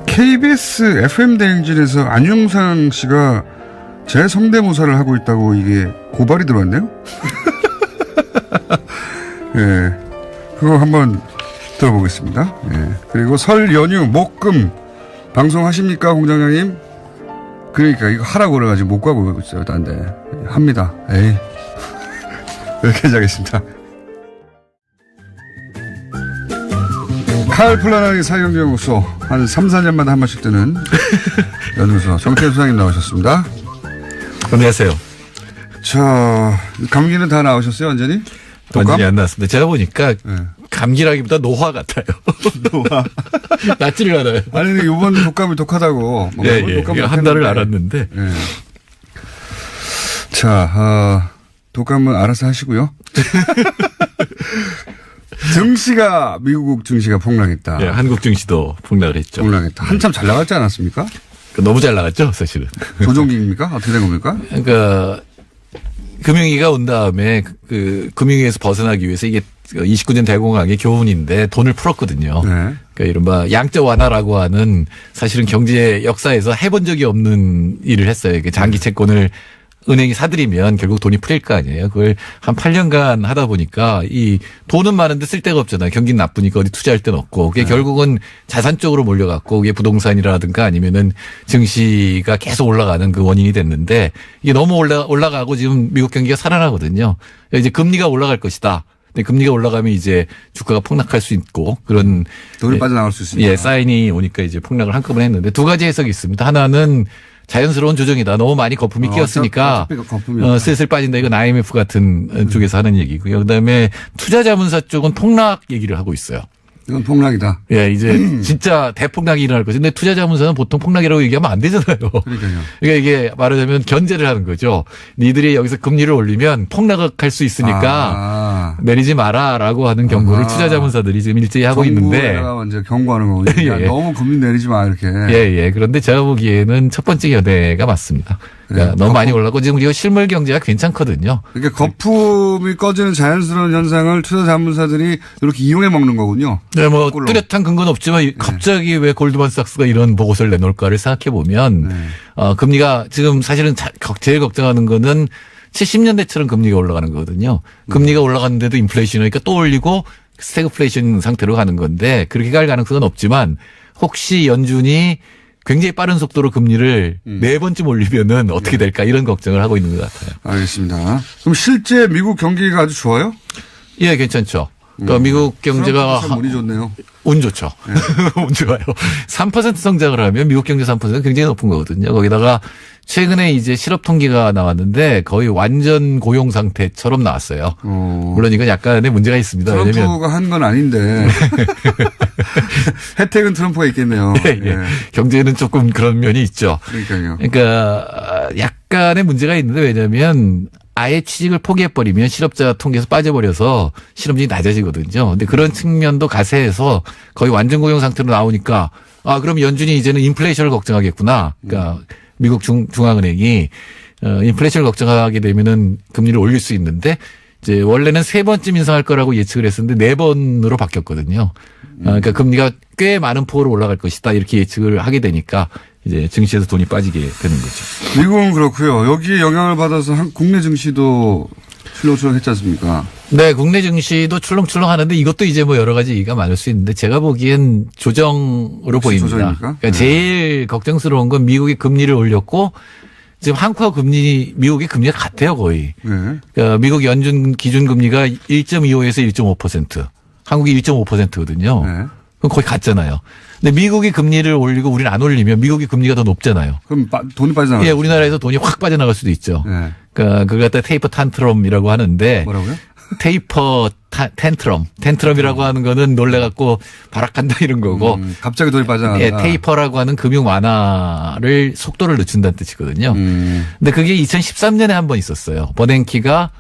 KBS FM 대행진에서 안윤상 씨가 제 성대모사를 하고 있다고 이게 고발이 들어왔네요. 예, 그거 한번 들어보겠습니다. 예, 그리고 설 연휴 목금 방송하십니까, 공장장님? 그러니까 이거 하라고 그래가지고 못 가고 있어요. 딴 데 합니다. 에이. 여기까지 하겠습니다. 칼 플라나리 사형연구소 한 3, 4년마다 한 번씩 뜨는 연구소 정태현 소장님 나오셨습니다. 안녕하세요. 자, 감기는 다 나오셨어요, 완전히? 완전히 안 나왔습니다. 제가 보니까 네. 감기라기보다 노화 같아요. 노화. 낫지를 않아요. 아니, 근데 이번 독감이 독하다고. 예. 한 달을 알았는데. 예. 자, 독감은 알아서 하시고요. 미국 증시가 폭락했다. 예, 한국 증시도 폭락을 했죠. 폭락했다. 한참 잘 나갔지 않았습니까? 너무 잘 나갔죠, 사실은. 조정기입니까? 어떻게 된 겁니까? 그러니까 금융위기가 온 다음에 그 금융위기에서 벗어나기 위해서 이게 29년 대공황의 교훈인데 돈을 풀었거든요. 네. 그러니까 이른바 양적 완화라고 하는 사실은 경제 역사에서 해본 적이 없는 일을 했어요. 장기 채권을 은행이 사들이면 결국 돈이 풀릴 거 아니에요. 그걸 한 8년간 하다 보니까 이 돈은 많은데 쓸 데가 없잖아요. 경기는 나쁘니까 어디 투자할 데는 없고. 그게 결국은 자산 쪽으로 몰려갔고 그게 부동산이라든가 아니면은 증시가 계속 올라가는 그 원인이 됐는데 이게 너무 올라가고 지금 미국 경기가 살아나거든요. 이제 금리가 올라갈 것이다. 근데 금리가 올라가면 이제 주가가 폭락할 수 있고 그런 돈이 빠져나갈 수 있습니다. 예, 사인이 오니까 이제 폭락을 한꺼번에 했는데 두 가지 해석이 있습니다. 하나는 자연스러운 조정이다. 너무 많이 거품이 끼었으니까 슬슬 빠진다. 이건 IMF 같은 쪽에서 하는 얘기고요. 그다음에 투자자문사 쪽은 폭락 얘기를 하고 있어요. 이건 폭락이다. 예, 이제 진짜 대폭락이 일어날 거죠. 근데 투자자문사는 보통 폭락이라고 얘기하면 안 되잖아요. 그러니까요. 그러니까 이게 말하자면 견제를 하는 거죠. 니들이 여기서 금리를 올리면 폭락할 수 있으니까 내리지 마라라고 하는 경고를 투자자문사들이 지금 일제히 하고 있는데. 이제 경고하는 거군요. 예. 너무 금리 내리지 마 이렇게. 예. 그런데 제가 보기에는 첫 번째 견해가 맞습니다. 그러니까 너무 많이 올랐고 지금 우리가 실물 경제가 괜찮거든요. 그러니까 거품이 꺼지는 자연스러운 현상을 투자자문사들이 이렇게 이용해 먹는 거군요. 네, 뭐 뚜렷한 근거는 없지만 갑자기 왜 골드만삭스가 이런 보고서를 내놓을까를 생각해 보면 금리가 지금 사실은 제일 걱정하는 거는 70년대처럼 금리가 올라가는 거거든요. 금리가 올라갔는데도 인플레이션이니까 또 올리고 스태그플레이션 상태로 가는 건데 그렇게 갈 가능성은 없지만 혹시 연준이 굉장히 빠른 속도로 금리를 4번쯤 올리면은 어떻게 될까 이런 걱정을 하고 있는 것 같아요. 알겠습니다. 그럼 실제 미국 경기가 아주 좋아요? 예, 괜찮죠. 그러니까 미국 경제가 참 운이 좋네요. 운 좋죠. 네. 운 좋아요. 3% 성장을 하면 미국 경제 3%는 굉장히 높은 거거든요. 거기다가 최근에 이제 실업 통계가 나왔는데 거의 완전 고용 상태처럼 나왔어요. 물론 이건 약간의 문제가 있습니다. 트럼프가 한 건 아닌데 혜택은 트럼프가 있겠네요. 예. 경제는 조금 그런 면이 있죠. 그러니까요. 그러니까 약간의 문제가 있는데 왜냐하면 아예 취직을 포기해버리면 실업자 통계에서 빠져버려서 실업률이 낮아지거든요. 근데 그런 측면도 가세해서 거의 완전 고용 상태로 나오니까 그럼 연준이 이제는 인플레이션을 걱정하겠구나. 그러니까 미국 중앙은행이 인플레이션을 걱정하게 되면은 금리를 올릴 수 있는데 이제 원래는 3번쯤 인상할 거라고 예측을 했었는데 4번으로 바뀌었거든요. 그러니까 금리가 꽤 많은 폭으로 올라갈 것이다 이렇게 예측을 하게 되니까 이제 증시에서 돈이 빠지게 되는 거죠. 미국은 그렇고요. 여기에 영향을 받아서 국내 증시도 출렁출렁 했지 않습니까? 네, 국내 증시도 출렁출렁 하는데 이것도 이제 뭐 여러 가지 얘기가 많을 수 있는데 제가 보기엔 조정으로 보입니다. 조정입니까? 그러니까 제일 걱정스러운 건 미국이 금리를 올렸고 지금 한국하고 미국의 금리가 같아요, 거의. 네. 그러니까 미국 연준 기준 금리가 1.25에서 1.5%, 한국이 1.5%거든요. 네. 그럼 거의 같잖아요. 근데 미국이 금리를 올리고 우리는 안 올리면 미국이 금리가 더 높잖아요. 그럼 돈이 빠져나가요? 예, 우리나라에서 돈이 확 빠져나갈 수도 있죠. 네. 그러니까 그걸 갖다 테이퍼 탄트럼이라고 하는데 뭐라고요? 테이퍼 텐트럼이라고 하는 거는 놀래갖고 발악한다 이런 거고 갑자기 돈이 빠져나간다. 예, 테이퍼라고 하는 금융 완화를 속도를 늦춘다는 뜻이거든요. 근데 그게 2013년에 한 번 있었어요. 버냉키가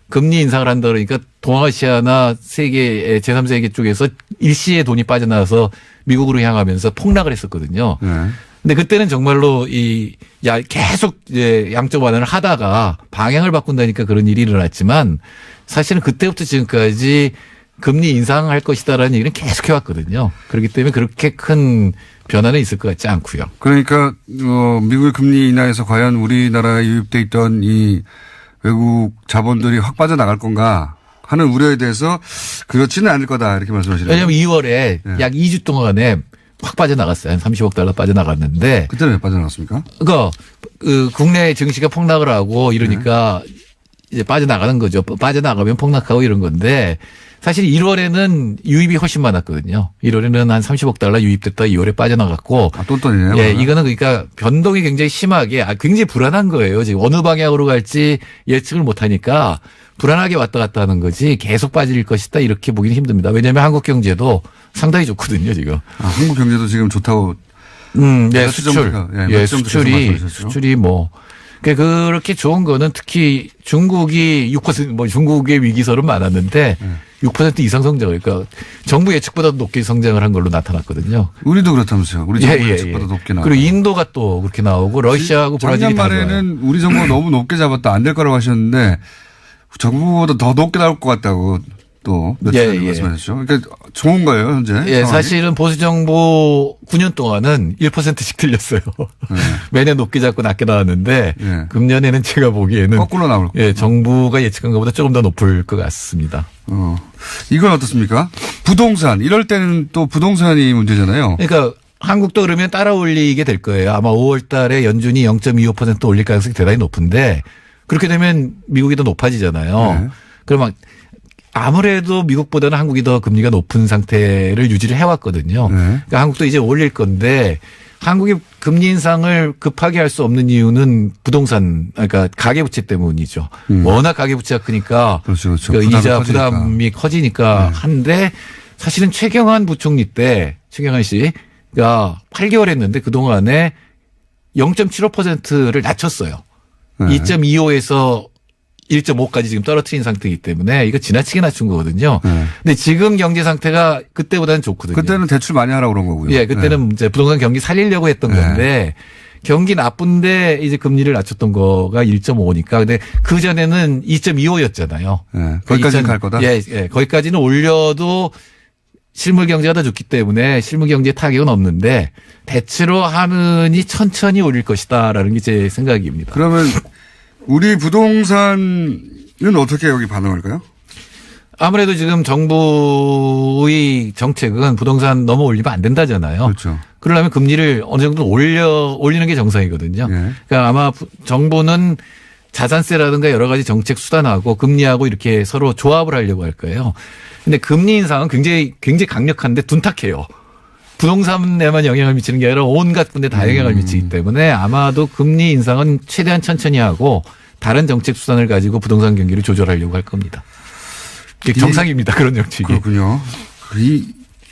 금리 인상을 한다 그러니까 동아시아나 세계 제3세계 쪽에서 일시에 돈이 빠져나와서 미국으로 향하면서 폭락을 했었거든요. 네. 근데 그때는 정말로 계속 이제 양적 완화를 하다가 방향을 바꾼다니까 그런 일이 일어났지만 사실은 그때부터 지금까지 금리 인상할 것이다라는 얘기는 계속 해왔거든요. 그렇기 때문에 그렇게 큰 변화는 있을 것 같지 않고요. 그러니까 미국의 금리 인하에서 과연 우리나라에 유입돼 있던 이 외국 자본들이 확 빠져나갈 건가 하는 우려에 대해서 그렇지는 않을 거다 이렇게 말씀하시네요. 왜냐하면 2월에 약 2주 동안에 확 빠져나갔어요. 한 30억 달러 빠져나갔는데. 그때는 왜 빠져나갔습니까? 그러니까 그 국내 증시가 폭락을 하고 이러니까 이제 빠져나가는 거죠. 빠져나가면 폭락하고 이런 건데 사실 1월에는 유입이 훨씬 많았거든요. 1월에는 한 30억 달러 유입됐다 2월에 빠져나갔고. 똔똔이네요. 예, 이거는 그러니까 변동이 굉장히 심하게 굉장히 불안한 거예요. 지금 어느 방향으로 갈지 예측을 못 하니까 불안하게 왔다 갔다 하는 거지 계속 빠질 것이다 이렇게 보기는 힘듭니다. 왜냐하면 한국 경제도 상당히 좋거든요, 지금. 한국 경제도 지금 좋다고. 네, 수출이 뭐. 그렇게 좋은 거는 특히 중국이 6% 중국의 위기설은 많았는데 6% 이상 성장을 그러니까 정부 예측보다 높게 성장을 한 걸로 나타났거든요. 우리도 그렇다면서요. 우리 정부 예측보다 높게 나오고. 그리고 인도가 또 그렇게 나오고 러시아하고 브라질이 다 좋아요. 작년 말에는 우리 정부가 너무 높게 잡았다 안 될 거라고 하셨는데 정부보다 더 높게 나올 것 같다고 또 며칠 전에 말씀하셨죠. 그러니까 좋은 거예요 현재. 예, 사실은 보수 정부 9년 동안은 1%씩 틀렸어요. 매년 높게 잡고 낮게 나왔는데 금년에는 제가 보기에는 거꾸로 나올 거예요. 예, 정부가 예측한 것보다 조금 더 높을 것 같습니다. 이건 어떻습니까? 부동산 이럴 때는 또 부동산이 문제잖아요. 그러니까 한국도 그러면 따라 올리게 될 거예요. 아마 5월 달에 연준이 0.25% 올릴 가능성이 대단히 높은데 그렇게 되면 미국이 더 높아지잖아요. 그러면 아무래도 미국보다는 한국이 더 금리가 높은 상태를 유지를 해왔거든요. 그러니까 한국도 이제 올릴 건데 한국이 금리 인상을 급하게 할 수 없는 이유는 부동산, 그러니까 가계부채 때문이죠. 워낙 가계부채가 크니까 그렇죠. 그 이자 부담이 커지니까 한데 사실은 최경환 부총리 때 최경환 씨가 8개월 했는데 그동안에 0.75%를 낮췄어요. 2.25에서 1.5까지 지금 떨어뜨린 상태이기 때문에 이거 지나치게 낮춘 거거든요. 근데 지금 경제 상태가 그때보다는 좋거든요. 그때는 대출 많이 하라고 그런 거고요. 예, 그때는 이제 부동산 경기 살리려고 했던 건데 경기 나쁜데 이제 금리를 낮췄던 거가 1.5니까 근데 그 전에는 2.25였잖아요. 거기까지는 갈 거다. 예, 거기까지는 올려도 실물 경제가 더 좋기 때문에 실물 경제 타격은 없는데 대체로 하느니 천천히 올릴 것이다라는 게 제 생각입니다. 그러면 우리 부동산은 어떻게 여기 반응할까요? 아무래도 지금 정부의 정책은 부동산 너무 올리면 안 된다잖아요. 그렇죠. 그러려면 금리를 어느 정도 올리는 게 정상이거든요. 그러니까 아마 정부는 자산세라든가 여러 가지 정책 수단하고 금리하고 이렇게 서로 조합을 하려고 할 거예요. 근데 금리 인상은 굉장히 강력한데 둔탁해요. 부동산에만 영향을 미치는 게 아니라 온갖 군데 다 영향을 미치기 때문에 아마도 금리 인상은 최대한 천천히 하고 다른 정책 수단을 가지고 부동산 경기를 조절하려고 할 겁니다. 정상입니다. 그런 정책이. 그렇군요.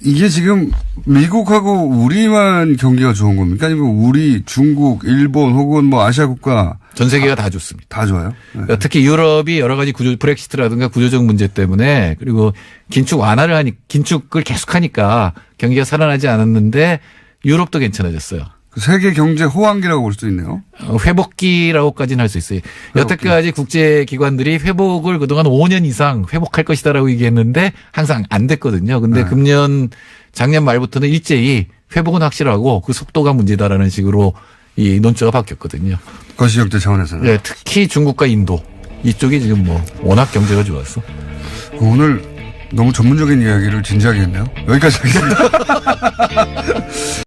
이게 지금 미국하고 우리만 경기가 좋은 겁니까? 아니면 우리, 중국, 일본 혹은 뭐 아시아 국가 전 세계가 다 좋습니다. 다 좋아요. 그러니까 특히 유럽이 여러 가지 브렉시트라든가 구조적 문제 때문에 그리고 긴축을 계속하니까 경기가 살아나지 않았는데 유럽도 괜찮아졌어요. 세계 경제 호황기라고 볼 수도 있네요. 회복기라고까지는 할 수 있어요. 여태까지 국제기관들이 회복을 그동안 5년 이상 회복할 것이다라고 얘기했는데 항상 안 됐거든요. 근데 작년 말부터는 일제히 회복은 확실하고 그 속도가 문제다라는 식으로 이 논조가 바뀌었거든요. 거시경제 차원에서는. 네, 특히 중국과 인도 이쪽이 지금 뭐 워낙 경제가 좋았어. 오늘 너무 전문적인 이야기를 진지하게 했네요. 여기까지 하겠습니다.